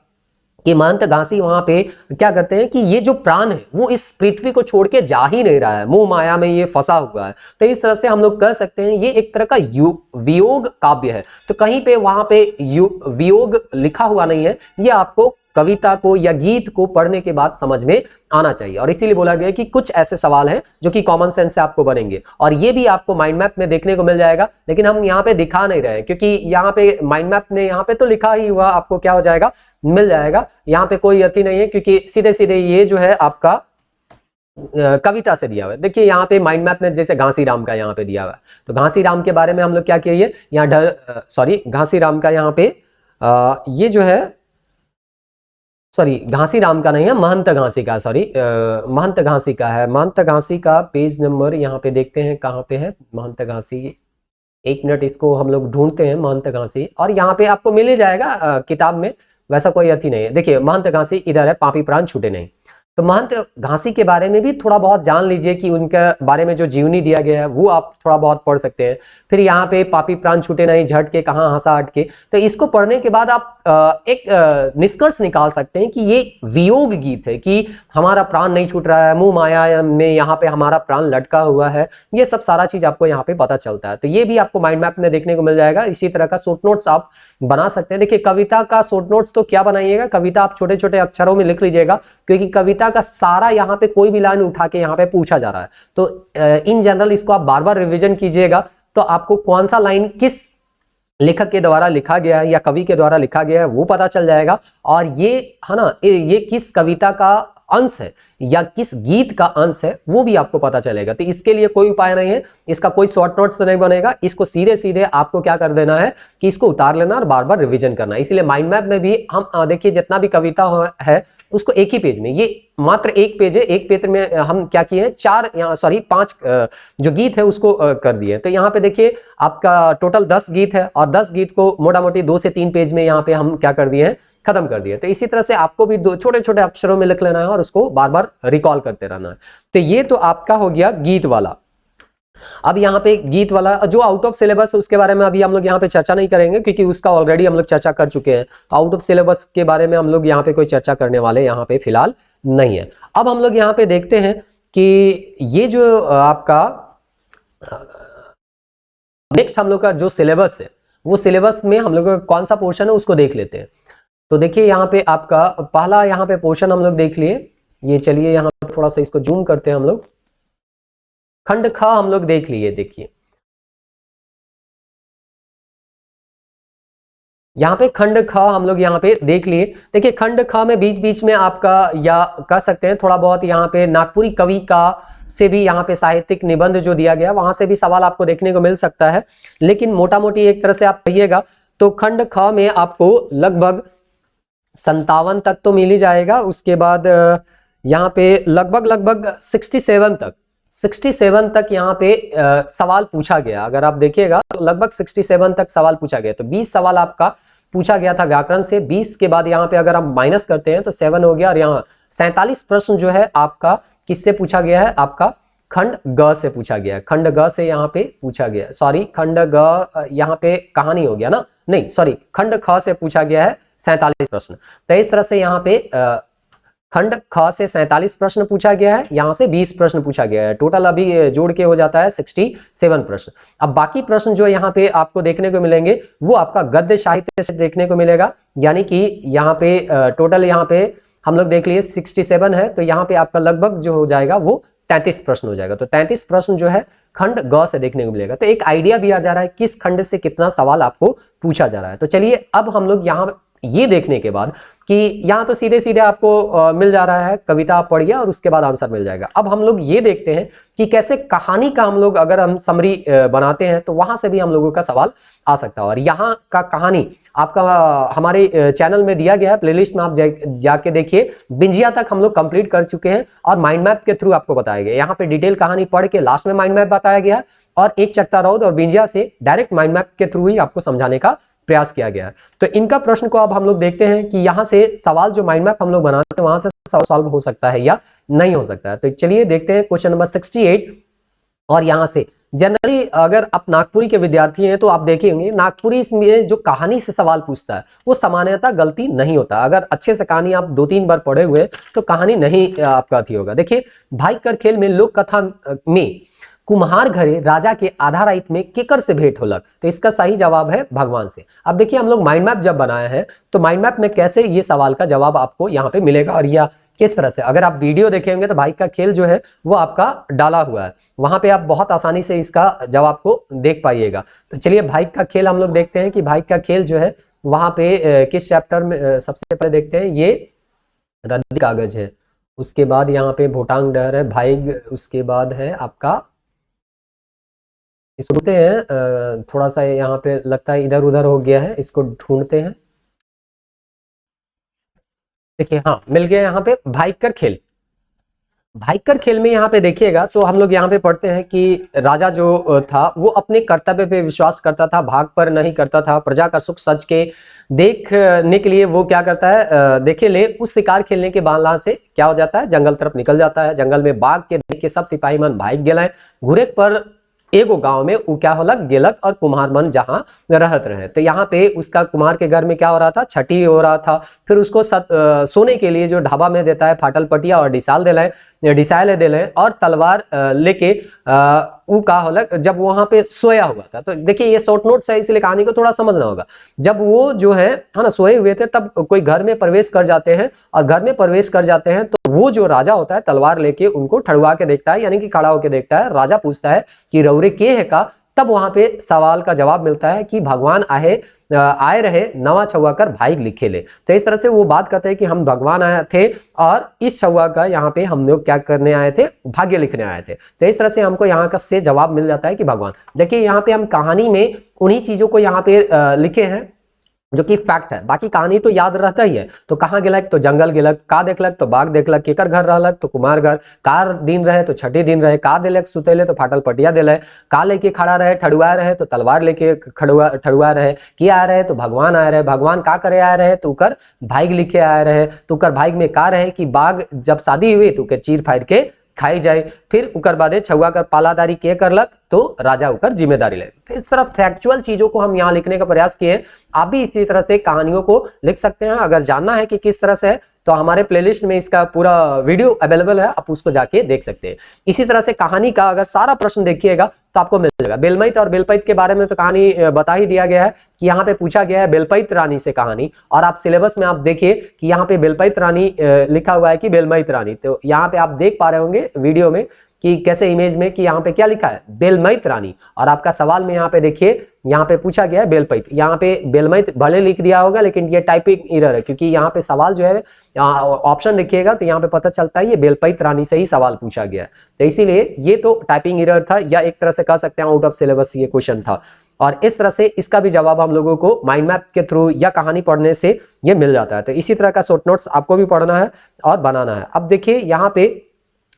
कि महंत घासी वहां पे क्या करते हैं कि ये जो प्राण है वो इस पृथ्वी को छोड़ के जा ही नहीं रहा है, मोह माया में ये फंसा हुआ है। तो इस तरह से हम लोग कह सकते हैं ये एक तरह का वियोग काव्य है। तो कहीं पे वहां पे वियोग लिखा हुआ नहीं है, ये आपको कविता को या गीत को पढ़ने के बाद समझ में आना चाहिए। और इसीलिए बोला गया कि कुछ ऐसे सवाल हैं जो कि कॉमन सेंस से आपको बनेंगे, और ये भी आपको माइंड मैप में देखने को मिल जाएगा, लेकिन हम यहाँ पे दिखा नहीं रहे क्योंकि यहाँ पे माइंड मैप ने यहाँ पे तो लिखा ही हुआ आपको क्या हो जाएगा, मिल जाएगा। यहाँ पे कोई अति नहीं है क्योंकि सीधे सीधे ये जो है आपका कविता से दिया हुआ है। देखिए यहाँ पे माइंड मैप में जैसे घासीराम का यहाँ पे दिया हुआ है, तो घासीराम के बारे में हम लोग क्या किए, यहाँ घासीराम का यहाँ पे ये जो है, सॉरी घासीराम का नहीं है, महंत घासी का, सॉरी महंत घासी का है। महंत घासी का पेज नंबर यहाँ पे देखते हैं कहाँ पे है महंत घासी, एक मिनट इसको हम लोग ढूंढते हैं महंत घासी, और यहाँ पे आपको मिल ही जाएगा किताब में, वैसा कोई अति नहीं है। देखिए महंत घासी इधर है, पापी प्राण छूटे नहीं। तो महंत घासी के बारे में भी थोड़ा बहुत जान लीजिए कि उनके बारे में जो जीवनी दिया गया है वो आप थोड़ा बहुत पढ़ सकते हैं। फिर यहाँ पे पापी प्राण छूटे नहीं, झट के कहाँ हंसा हट के, तो इसको पढ़ने के बाद आप एक निष्कर्ष निकाल सकते हैं कि ये वियोग गीत है, कि हमारा प्राण नहीं छूट रहा है, मोह माया में यहाँ पे हमारा प्राण लटका हुआ है। ये सब सारा चीज आपको यहाँ पे पता चलता है। तो ये भी आपको माइंड मैप में देखने को मिल जाएगा। इसी तरह का शॉर्ट नोट्स आप बना सकते हैं। देखिए कविता का शॉर्ट नोट्स तो क्या बनाइएगा, कविता आप छोटे छोटे अक्षरों में लिख लीजिएगा, क्योंकि कविता का सारा यहाँ पे कोई भी लाइन उठा के यहाँ पे पूछा जा रहा है। तो इन जनरल इसको आप बार बार रिविजन कीजिएगा, तो आपको कौन सा लाइन किस लेखक के द्वारा लिखा गया है या कवि के द्वारा लिखा गया है वो पता चल जाएगा। और ये है ना, ये किस कविता का अंश है या किस गीत का अंश है वो भी आपको पता चलेगा। तो इसके लिए कोई उपाय नहीं है, इसका कोई शॉर्ट नोट्स नहीं बनेगा। इसको सीधे सीधे आपको क्या कर देना है कि इसको उतार लेना और बार बार रिवीजन करना। इसलिए माइंड मैप में भी हम देखिए जितना भी कविता है उसको एक ही पेज में, ये मात्र एक पेज है, एक पेज में हम क्या किए हैं, 5 जो गीत है उसको कर दिए। तो यहाँ पे देखिए आपका टोटल 10 गीत है, और 10 गीत को मोटा मोटी 2 से 3 पेज में यहाँ पे हम क्या कर दिए हैं, खत्म कर दिए। तो इसी तरह से आपको भी दो छोटे छोटे अक्षरों में लिख लेना है और उसको बार बार रिकॉल करते रहना है। तो ये तो आपका हो गया गीत वाला। अब यहाँ पे गीत वाला जो आउट ऑफ सिलेबस है उसके बारे में अभी हम लोग यहाँ पे चर्चा नहीं करेंगे, क्योंकि उसका ऑलरेडी हम लोग चर्चा कर चुके हैं। तो आउट ऑफ सिलेबस के बारे में हम लोग यहाँ पे कोई चर्चा करने वाले यहाँ पे फिलहाल नहीं है। अब हम लोग यहाँ पे देखते हैं कि ये जो आपका नेक्स्ट हम लोग का जो सिलेबस है वो सिलेबस में हम लोग का कौन सा पोर्शन है उसको देख लेते हैं। तो देखिए यहाँ पे आपका पहला यहाँ पे पोर्शन हम लोग देख लिए। ये चलिए यहाँ पे थोड़ा सा इसको जूम करते हैं हम लोग। खंड ख हम लोग देख लिए। देखिए यहाँ पे खंड ख हम लोग यहाँ पे देख लिए। देखिए खंड ख में बीच बीच में आपका या कह सकते हैं थोड़ा बहुत यहाँ पे नागपुरी कवि का से भी यहाँ पे साहित्यिक निबंध जो दिया गया वहां से भी सवाल आपको देखने को मिल सकता है। लेकिन मोटा मोटी एक तरह से आप कहिएगा तो खंड ख में आपको लगभग 57 तक तो मिल ही जाएगा। उसके बाद यहाँ पे लगभग 67 तक यहाँ पे सवाल पूछा गया। अगर आप देखिएगा तो लगभग 67 तक सवाल पूछा गया। तो 20 सवाल आपका पूछा गया था व्याकरण से। 20 के बाद यहाँ पे अगर आप माइनस करते हैं तो 7 हो गया, और यहाँ 47 प्रश्न जो है आपका किससे पूछा गया है, आपका खंड ग से पूछा गया है। खंड ग से यहाँ पे पूछा गया है, सॉरी खंड ग यहाँ पे कहानी हो गया ना, नहीं सॉरी खंड ख से पूछा गया है 47 प्रश्न। तो इस तरह से यहाँ पे खंड ख से 47 प्रश्न पूछा गया है, यहाँ से 20 प्रश्न पूछा गया है। टोटल अभी जोड़ के हो जाता है 67 प्रश्न। अब बाकी प्रश्न जो यहाँ पे आपको देखने को मिलेंगे वो आपका गद्य साहित्य से देखने को मिलेगा। यानी कि यहाँ पे टोटल यहाँ पे हम लोग देख लिए 67 है, तो यहाँ पे आपका लगभग जो हो जाएगा वो 33 प्रश्न हो जाएगा। तो 33 प्रश्न जो है खंड ग से देखने को मिलेगा। तो एक आइडिया भी आ जा रहा है किस खंड से कितना सवाल आपको पूछा जा रहा है। तो चलिए अब हम लोग यहाँ ये देखने के बाद कि यहाँ तो सीधे सीधे आपको मिल जा रहा है, कविता आप पढ़िए और उसके बाद आंसर मिल जाएगा। अब हम लोग ये देखते हैं कि कैसे कहानी का हम लोग अगर हम समरी बनाते हैं तो वहां से भी हम लोगों का सवाल आ सकता है। और यहाँ का कहानी आपका हमारे चैनल में दिया गया है, प्लेलिस्ट में आप जाके देखिए, बिंजिया तक हम लोग कंप्लीट कर चुके हैं और माइंड मैप के थ्रू आपको बताया गया। यहाँ पे डिटेल कहानी पढ़ के लास्ट में माइंड मैप बताया गया है और एक चकता रौद और बिंजिया से डायरेक्ट माइंड मैप के थ्रू ही आपको समझाने का प्रयास किया गया है। तो इनका प्रश्न को अब हम लोग देखते हैं कि यहाँ से सवाल जो माइंड मैप हम लोग बनाते हैं वहां से सॉल्व हो सकता है या नहीं हो सकता है। तो चलिए देखते हैं क्वेश्चन नंबर 68। और यहाँ से जनरली अगर आप नागपुरी के विद्यार्थी हैं तो आप देखेंगे नागपुरी इसमें जो कहानी से सवाल पूछता है वो सामान्यतः गलती नहीं होता। अगर अच्छे से कहानी आप 2-3 बार पढ़े हुए तो कहानी नहीं आपका अथी होगा। देखिए, भाई कर खेल में लोक कथा में कुम्हार घरे राजा के आधाराइत में केकर से भेंट होलक, तो इसका सही जवाब है भगवान से। अब देखिए, हम लोग माइंड मैप जब बनाए हैं तो माइंड मैप में कैसे ये सवाल का जवाब आपको यहाँ पे मिलेगा और यह किस तरह से, अगर आप वीडियो देखेंगे तो भाई का खेल जो है वो आपका डाला हुआ है, वहां पे आप बहुत आसानी से इसका जवाब को देख पाइएगा। तो चलिए भाई का खेल हम लोग देखते हैं कि भाई का खेल जो है वहां पे किस चैप्टर में सबसे पहले देखते हैं। ये रद्दी कागज है, उसके बाद यहाँ पे भोटांग डर है, भाई, उसके बाद है आपका, इसको ढूंढते हैं, थोड़ा सा यहाँ पे लगता है इधर उधर हो गया है, इसको ढूंढते हैं। देखिए, हाँ मिल गया यहाँ पे भाईकर खेल। भाईकर खेल में यहाँ पे देखिएगा तो हम लोग यहाँ पे पढ़ते हैं कि राजा जो था वो अपने कर्तव्य पे विश्वास करता था, भाग पर नहीं करता था, प्रजा का सुख सच के देखने के लिए वो क्या करता है, देखे ले उस शिकार खेलने के बहाना से क्या हो जाता है, जंगल तरफ निकल जाता है। जंगल में बाघ के देख के सब सिपाही मन भाग गेल, घुरे पर एगो गांव में वो क्या होलक गेलक और कुम्हार मन जहां रहत रहे। तो यहाँ पे उसका कुम्हार के घर में क्या हो रहा था, छठी हो रहा था। फिर उसको सोने के लिए जो ढाबा में देता है फाटल पटिया और डिसाइल दे और तलवार लेके वो का होलक जब वहां पे सोया हुआ था। तो देखिए, ये शॉर्ट नोट्स है इसलिए कहानी को थोड़ा समझना होगा। जब वो जो है ना सोए हुए थे तब कोई घर में प्रवेश कर जाते हैं और घर में प्रवेश कर जाते हैं तो वो जो राजा होता है तलवार लेके उनको ठड़ुआ के देखता है, यानी कि खड़ा होकर देखता है। राजा पूछता है कि रौरे के है का, तब वहां पे सवाल का जवाब मिलता है कि भगवान आए रहे नवा छुआ कर भाई लिखे ले। तो इस तरह से वो बात करते हैं कि हम भगवान आए थे और इस छुआ का यहाँ पे हम लोग क्या करने आए थे, भाग्य लिखने आए थे। तो इस तरह से हमको यहाँ का से जवाब मिल जाता है कि भगवान। देखिए, यहाँ पे हम कहानी में उन्हीं चीजों को यहाँ पे लिखे हैं जो कि फैक्ट है, बाकी कहानी तो याद रहता ही है। तो कहाँ गेलक तो जंगल गेलक, का देखलक तो बाघ देखलक, केकर घर रहलक तो कुमार घर, कार दिन रहे तो छठी दिन रहे, का देलक सुतेले तो फाटल पटिया देले, का लेके खड़ा रहे ठड़ुआ रहे तो तलवार लेके ठड़ुआ रहे, कि आ रहे तो भगवान आए रहे, भगवान का करे आए रहे तो उकर भाइग लिखे आए रहे, तो उकर भाइग में का रहे कि बाघ जब शादी हुई तो उके चीर फाड़ के खाई जाए। फिर उकर बादे छुआ कर पालादारी के करलक तो राजा उकर जिम्मेदारी ले। तो इस तरह फैक्चुअल चीजों को हम यहाँ लिखने का प्रयास किए। आप भी इसी तरह से कहानियों को लिख सकते हैं। अगर जानना है कि किस तरह से है तो हमारे प्लेलिस्ट में इसका पूरा वीडियो अवेलेबल है, आप उसको जाके देख सकते हैं। इसी तरह से कहानी का अगर सारा प्रश्न देखिएगा तो आपको मिल जाएगा। बेलमैत और बेलपैत के बारे में तो कहानी बता ही दिया गया है कि यहाँ पे पूछा गया है बेलपैत रानी से कहानी, और आप सिलेबस में आप देखिए कि यहाँ पे बेलपैत रानी लिखा हुआ है कि बेलमैत रानी। तो यहाँ पे आप देख पा रहे होंगे वीडियो में कि कैसे इमेज में कि यहाँ पे क्या लिखा है, बेलमैत रानी। और आपका सवाल में यहाँ पे देखिए, यहाँ पे पूछा गया है बेलपैत, यहाँ पे बेलमैत भले लिख दिया होगा लेकिन ये टाइपिंग एरर है, क्योंकि यहाँ पे सवाल जो है ऑप्शन देखिएगा तो यहाँ पे पता चलता है ये बेलपैत रानी से ही सवाल पूछा गया है। तो इसीलिए ये तो टाइपिंग एरर था, या एक तरह से कह सकते हैं आउट ऑफ सिलेबस ये क्वेश्चन था। और इस तरह से इसका भी जवाब हम लोगों को माइंड मैप के थ्रू या कहानी पढ़ने से ये मिल जाता है। तो इसी तरह का शॉर्ट नोट्स आपको भी पढ़ना है और बनाना है। अब देखिए, यहाँ पे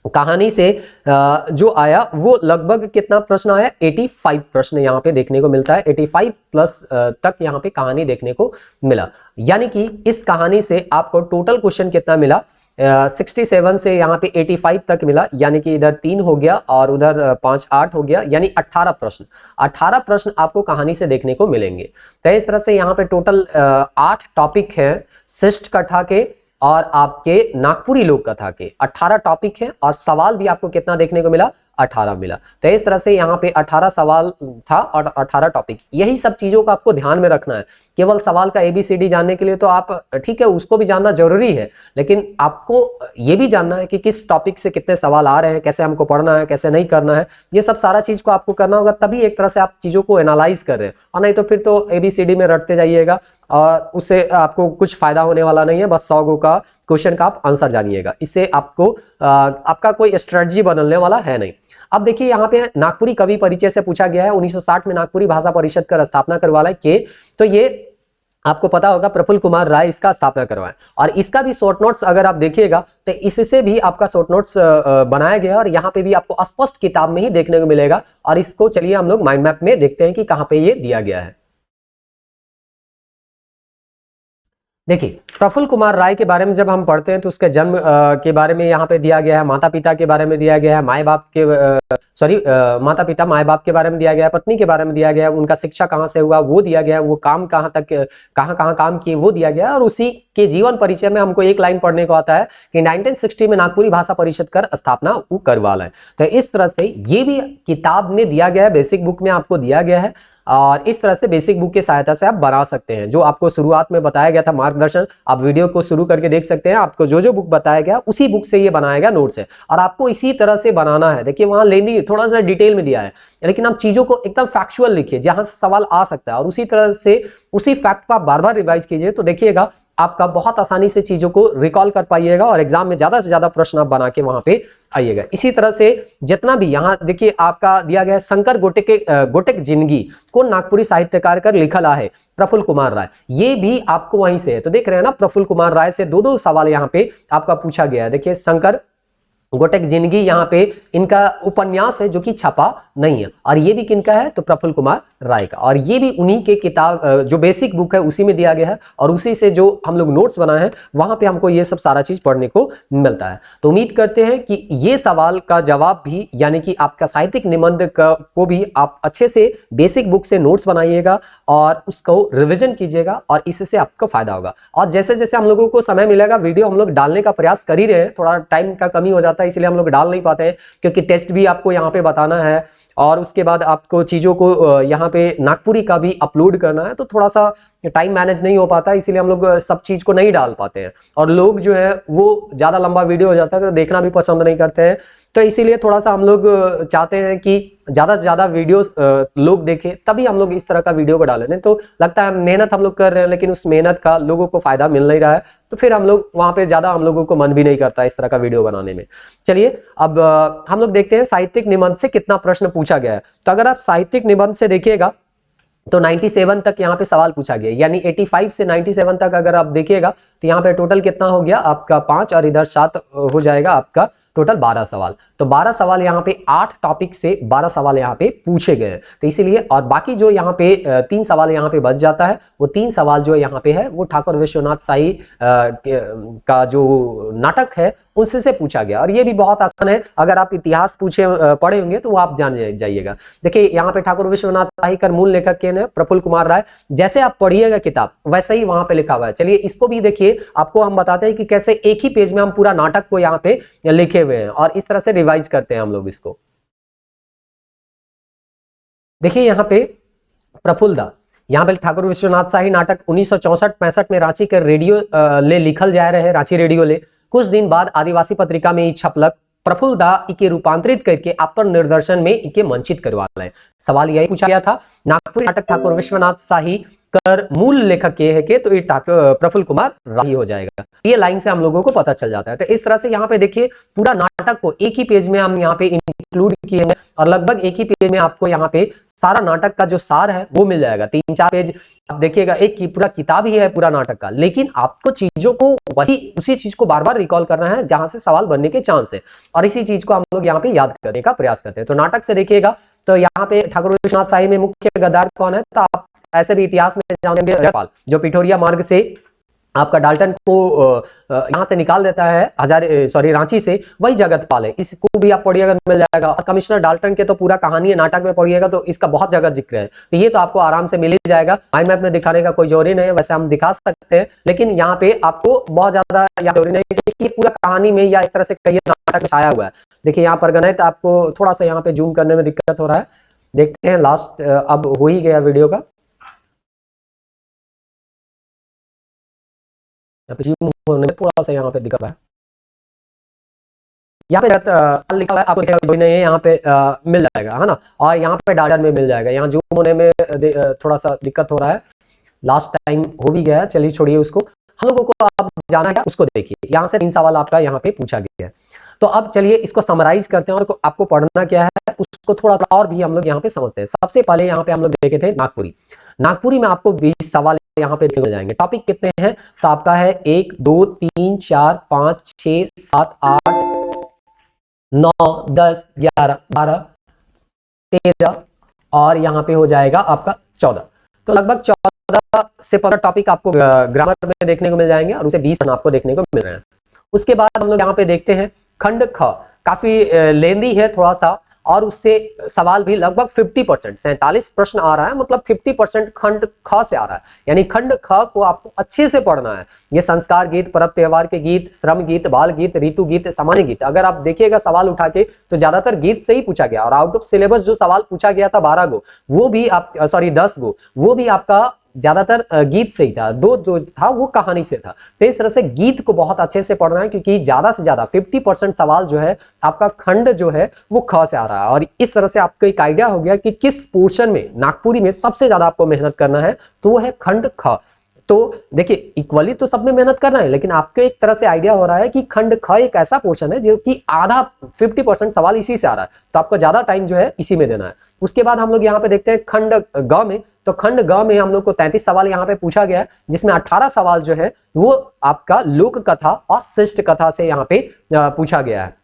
कहानी से जो आया वो लगभग कितना प्रश्न आया, 85 प्रश्न यहाँ पे देखने को मिलता है। 85 प्लस तक यहाँ पे कहानी देखने को मिला, यानी कि इस कहानी से आपको टोटल क्वेश्चन कितना मिला, 67 से यहाँ पे 85 तक मिला, यानी कि इधर 3 हो गया और उधर 5 8 हो गया, यानी 18 प्रश्न आपको कहानी से देखने को मिलेंगे। तो इस तरह से यहाँ पे टोटल 8 टॉपिक है शिष्ट कथा के और आपके नागपुरी लोक कथा के 18 टॉपिक हैं, और सवाल भी आपको कितना देखने को मिला, 18 मिला। तो इस तरह से यहाँ पे 18 सवाल था और 18 टॉपिक। यही सब चीजों को आपको ध्यान में रखना है। केवल सवाल का ABCD जानने के लिए तो आप ठीक है उसको भी जानना जरूरी है, लेकिन आपको ये भी जानना है कि किस टॉपिक से कितने सवाल आ रहे हैं, कैसे हमको पढ़ना है, कैसे नहीं करना है। ये सब सारा चीज को आपको करना होगा, तभी एक तरह से आप चीजों को एनालाइज कर रहे हैं। और नहीं तो फिर तो ABCD में रटते जाइएगा और उससे आपको कुछ फायदा होने वाला नहीं है। बस 100 गो का क्वेश्चन का आप आंसर जानिएगा, इससे आपको आपका कोई स्ट्रेटजी बदलने वाला है नहीं। अब देखिए यहाँ पे नागपुरी कवि परिचय से पूछा गया है। 1960 में नागपुरी भाषा परिषद का स्थापना करवाया के, तो ये आपको पता होगा प्रफुल्ल कुमार राय इसका स्थापना करवाए। और इसका भी शॉर्ट नोट्स अगर आप देखिएगा तो इससे भी आपका शॉर्ट नोट्स बनाया गया है और यहाँ पे भी आपको स्पष्ट किताब में ही देखने को मिलेगा। और इसको चलिए हम लोग माइंड मैप में देखते हैं कि कहाँ पे ये दिया गया है। देखिए प्रफुल्ल कुमार राय के बारे में जब हम पढ़ते हैं तो उसके जन्म के बारे में यहाँ पे दिया गया है, माता पिता के बारे में दिया गया है, माए बाप के माता पिता माए बाप के बारे में दिया गया है, पत्नी के बारे में दिया गया है, उनका शिक्षा कहाँ से हुआ वो दिया गया है, वो काम कहाँ तक कहाँ काम किए वो दिया गया है। और उसी के जीवन परिचय में हमको एक लाइन पढ़ने को आता है कि 1960 में नागपुरी भाषा परिषद कर स्थापना वो करवाला है। तो इस तरह से ये भी किताब में दिया गया है, बेसिक बुक में आपको दिया गया है। और इस तरह से बेसिक बुक की सहायता से आप बना सकते हैं। जो आपको शुरुआत में बताया गया था मार्गदर्शन, आप वीडियो को शुरू करके देख सकते हैं। आपको जो जो बुक बताया गया उसी बुक से ये बनाया गया नोट्स है और आपको इसी तरह से बनाना है। देखिए वहां लेनी थोड़ा सा डिटेल में दिया है, लेकिन आप चीजों को एकदम फैक्चुअल लिखिए जहां से सवाल आ सकता है और उसी तरह से उसी फैक्ट को आप बार बार रिवाइज कीजिए, तो देखिएगा आपका बहुत आसानी से चीजों को रिकॉल कर पाइएगा और एग्जाम में ज्यादा से ज्यादा प्रश्न आप बना के वहां पे आइएगा। इसी तरह से जितना भी यहाँ देखिए आपका दिया गया है, शंकर गोटेक जिंदगी को नागपुरी साहित्यकार कर लिखला है प्रफुल्ल कुमार राय, ये भी आपको वहीं से है। तो देख रहे हैं ना, प्रफुल्ल कुमार राय से दो सवाल यहाँ पे आपका पूछा गया है। देखिए शंकर गोटेक जिंदगी यहाँ पे इनका उपन्यास है जो कि छपा नहीं है, और ये भी किनका है तो प्रफुल्ल कुमार राय का। और ये भी उन्हीं के किताब जो बेसिक बुक है उसी में दिया गया है और उसी से जो हम लोग नोट्स बनाए हैं वहां पे हमको ये सब सारा चीज पढ़ने को मिलता है। तो उम्मीद करते हैं कि ये सवाल का जवाब भी यानी कि आपका साहित्यिक निबंध को भी आप अच्छे से बेसिक बुक से नोट्स बनाइएगा और उसको रिविजन कीजिएगा और इससे आपको फायदा होगा। और जैसे जैसे हम लोगों को समय मिलेगा वीडियो हम लोग डालने का प्रयास कर ही रहे हैं, थोड़ा टाइम का कमी हो जाता है इसलिए हम लोग डाल नहीं पाते हैं, क्योंकि टेस्ट भी आपको यहाँ पे बताना है और उसके बाद आपको चीज़ों को यहाँ पे नागपुरी का भी अपलोड करना है, तो थोड़ा सा टाइम मैनेज नहीं हो पाता, इसीलिए हम लोग सब चीज़ को नहीं डाल पाते हैं। और लोग जो है वो ज़्यादा लंबा वीडियो हो जाता है तो देखना भी पसंद नहीं करते हैं, तो इसीलिए थोड़ा सा हम लोग चाहते हैं कि ज़्यादा से ज़्यादा वीडियो लोग देखें, तभी हम लोग इस तरह का वीडियो को डालें। नहीं तो लगता है मेहनत हम लोग कर रहे हैं लेकिन उस मेहनत का लोगों को फायदा मिल नहीं रहा है, तो फिर हम लोग वहाँ पे ज़्यादा हम लोगों को मन भी नहीं करता इस तरह का वीडियो बनाने में। चलिए अब हम लोग देखते हैं साहित्यिक निबंध से कितना प्रश्न पूछा गया है। तो अगर आप साहित्यिक निबंध से देखिएगा तो 97 तक यहाँ पे सवाल पूछा गया, यानी 85 से 97 तक अगर आप देखिएगा तो यहाँ पे टोटल कितना हो गया आपका 5 और इधर 7 हो जाएगा आपका टोटल 12 सवाल। तो 12 सवाल यहाँ पे 8 टॉपिक से 12 सवाल यहाँ पे पूछे गए हैं, तो इसीलिए और बाकी जो यहाँ पे 3 सवाल यहाँ पे बच जाता है, वो 3 सवाल जो यहाँ पे है वो ठाकुर विश्वनाथ शाही का जो नाटक है उनसे से पूछा गया। और ये भी बहुत आसान है, अगर आप इतिहास पढ़े होंगे तो वो आप जान जाइएगा। देखिए यहाँ पे ठाकुर विश्वनाथ शाही का मूल लेखक के हैं प्रफुल्ल कुमार राय, जैसे आप पढ़िएगा किताब वैसे ही वहां पे लिखा हुआ है। चलिए इसको भी देखिए, आपको हम बताते हैं कि कैसे एक ही पेज में हम पूरा नाटक को यहाँ पे लिखे हुए हैं और इस तरह से रिवाइज करते हैं हम लोग इसको। देखिए यहाँ पे प्रफुल्ल दा, यहाँ पे ठाकुर विश्वनाथ शाही नाटक 1964-65 में रांची के रेडियो ले लिखल जा रहे, रांची रेडियो ले कुछ दिन बाद आदिवासी पत्रिका में छपलक। प्रफुल्ल दा इके रूपांतरित करके अपन निर्देशन में इके मंचित करवाला है। सवाल यही पूछा गया था, नागपुरी नाटक ठाकुर विश्वनाथ शाही कर मूल लेखक के है के, तो ये प्रफुल्ल कुमार राय हो जाएगा। ये लाइन से हम लोगों को पता चल जाता है। तो इस तरह से यहाँ पे देखिए पूरा नाटक को एक ही पेज में हम यहाँ पे इंक्लूड किए हैं और लगभग एक ही पेज में आपको यहाँ पे सारा नाटक का जो सार है वो मिल जाएगा। 3-4 पेज आप देखिएगा, एक की पूरा किताब ही है पूरा नाटक का, लेकिन आपको चीजों को वही उसी चीज को बार बार रिकॉल करना है जहां से सवाल बनने के चांस है, और इसी चीज को हम लोग यहाँ पे याद करने का प्रयास करते हैं। तो नाटक से देखिएगा तो यहाँ पे ठाकुर विश्वनाथ शाही में मुख्य गद्दार कौन है, तो आप ऐसे भी इतिहास में जानेंगे, जो पिठोरिया मार्ग से आपका डाल्टन को यहाँ से निकाल देता है रांची से, वही जगत पाल है, इसको भी आप पढ़िएगा मिल जाएगा। और कमिश्नर डाल्टन के तो पूरा कहानी है, नाटक में पढ़िएगा तो इसका बहुत जगह जिक्र है, तो ये तो आपको आराम से मिल ही जाएगा। माइंड मैप में दिखाने का कोई जरूरी नहीं है, वैसे हम दिखा सकते हैं, लेकिन यहाँ पे आपको बहुत ज्यादा जरूरी नहीं है, पूरा कहानी में या एक तरह से कहिए नाटक में छाया हुआ है। देखिए यहाँ पर गणित आपको थोड़ा सा यहाँ पे जूम करने में दिक्कत हो रहा है, देखते हैं लास्ट अब हो ही गया वीडियो का, थोड़ा सा यहाँ पे दिक्कत है। यहाँ पे लिखा हुआ है, आपको नहीं है, यहाँ पे मिल जाएगा, है ना। और यहाँ पे डाल्टन में मिल जाएगा, यहाँ जूम होने में थोड़ा सा दिक्कत हो रहा है, लास्ट टाइम हो भी गया है, चलिए छोड़िए उसको। हम लोगों को अब जाना है उसको देखिए, यहाँ से 3 सवाल आपका यहाँ पे पूछा गया है। तो अब चलिए इसको समराइज करते हैं और आपको पढ़ना क्या है उसको थोड़ा और भी हम लोग यहाँ पे समझते हैं। सबसे पहले यहाँ पे हम लोग देखे थे नागपुरी। नागपुरी में आपको 20 सवाल यहाँ पे मिल जाएंगे। टॉपिक कितने हैं तो आपका है 1 2 3 4 5 6 7 8 9 10 11 12 13 और यहाँ पे हो जाएगा आपका 14। तो लगभग 14 से 15 टॉपिक आपको ग्रामर में देखने को मिल जाएंगे और उसे 20 आपको देखने को मिल रहे हैं। उसके बाद हम लोग यहाँ पे देखते हैं खंड ख, काफी लेंदी है थोड़ा सा, और उससे सवाल भी लगभग 50%, 47 प्रश्न आ रहा है, मतलब 50% खंड ख से आ रहा है। यानी खंड ख को आपको अच्छे से पढ़ना है। ये संस्कार गीत, पर्व त्योहार के गीत, श्रम गीत, बाल गीत, ऋतु गीत, सामान्य गीत, अगर आप देखिएगा सवाल उठा के तो ज्यादातर गीत से ही पूछा गया। और आउट ऑफ सिलेबस जो सवाल पूछा गया था 12 गो, वो भी आप 10 गो, वो भी आपका ज्यादातर गीत से ही था, 2 जो था वो कहानी से था। तो इस तरह से गीत को बहुत अच्छे से पढ़ना है, क्योंकि ज्यादा से ज्यादा 50% सवाल जो है आपका खंड जो है वो ख से आ रहा है। और इस तरह से आपको एक आइडिया हो गया कि किस पोर्शन में नागपुरी में सबसे ज्यादा आपको मेहनत करना है, तो वो है खंड ख। तो देखिए इक्वली तो सब में मेहनत करना है, लेकिन आपको एक तरह से आइडिया हो रहा है कि खंड ख एक ऐसा पोर्शन है जो कि आधा 50% सवाल इसी से आ रहा है, तो आपको ज्यादा टाइम जो है इसी में देना है। उसके बाद हम लोग यहाँ पे देखते हैं खंड ग में। तो खंड ग में हम लोग को 33 सवाल यहाँ पे पूछा गया है, जिसमें 18 सवाल जो है वो आपका लोक कथा और शिष्ट कथा से यहाँ पे पूछा गया है।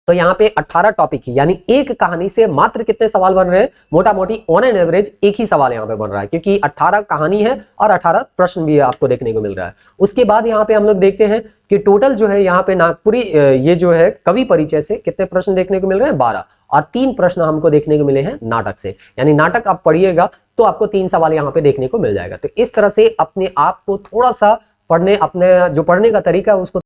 तो यहाँ पे 18 टॉपिक ही, यानी एक कहानी से मात्र कितने सवाल बन रहे हैं, मोटा मोटी ऑन एन एवरेज एक ही सवाल यहाँ पे बन रहा है, क्योंकि 18 कहानी है और 18 प्रश्न भी आपको देखने को मिल रहा है। उसके बाद यहाँ पे हम लोग देखते हैं कि टोटल जो है यहाँ पे नागपुरी ये जो है कवि परिचय से कितने प्रश्न देखने को मिल रहे हैं, 12, और 3 प्रश्न हमको देखने को मिले हैं नाटक से। यानी नाटक आप पढ़िएगा तो आपको 3 सवाल यहाँ पे देखने को मिल जाएगा। तो इस तरह से अपने आप को थोड़ा सा पढ़ने, अपने जो पढ़ने का तरीका है उसको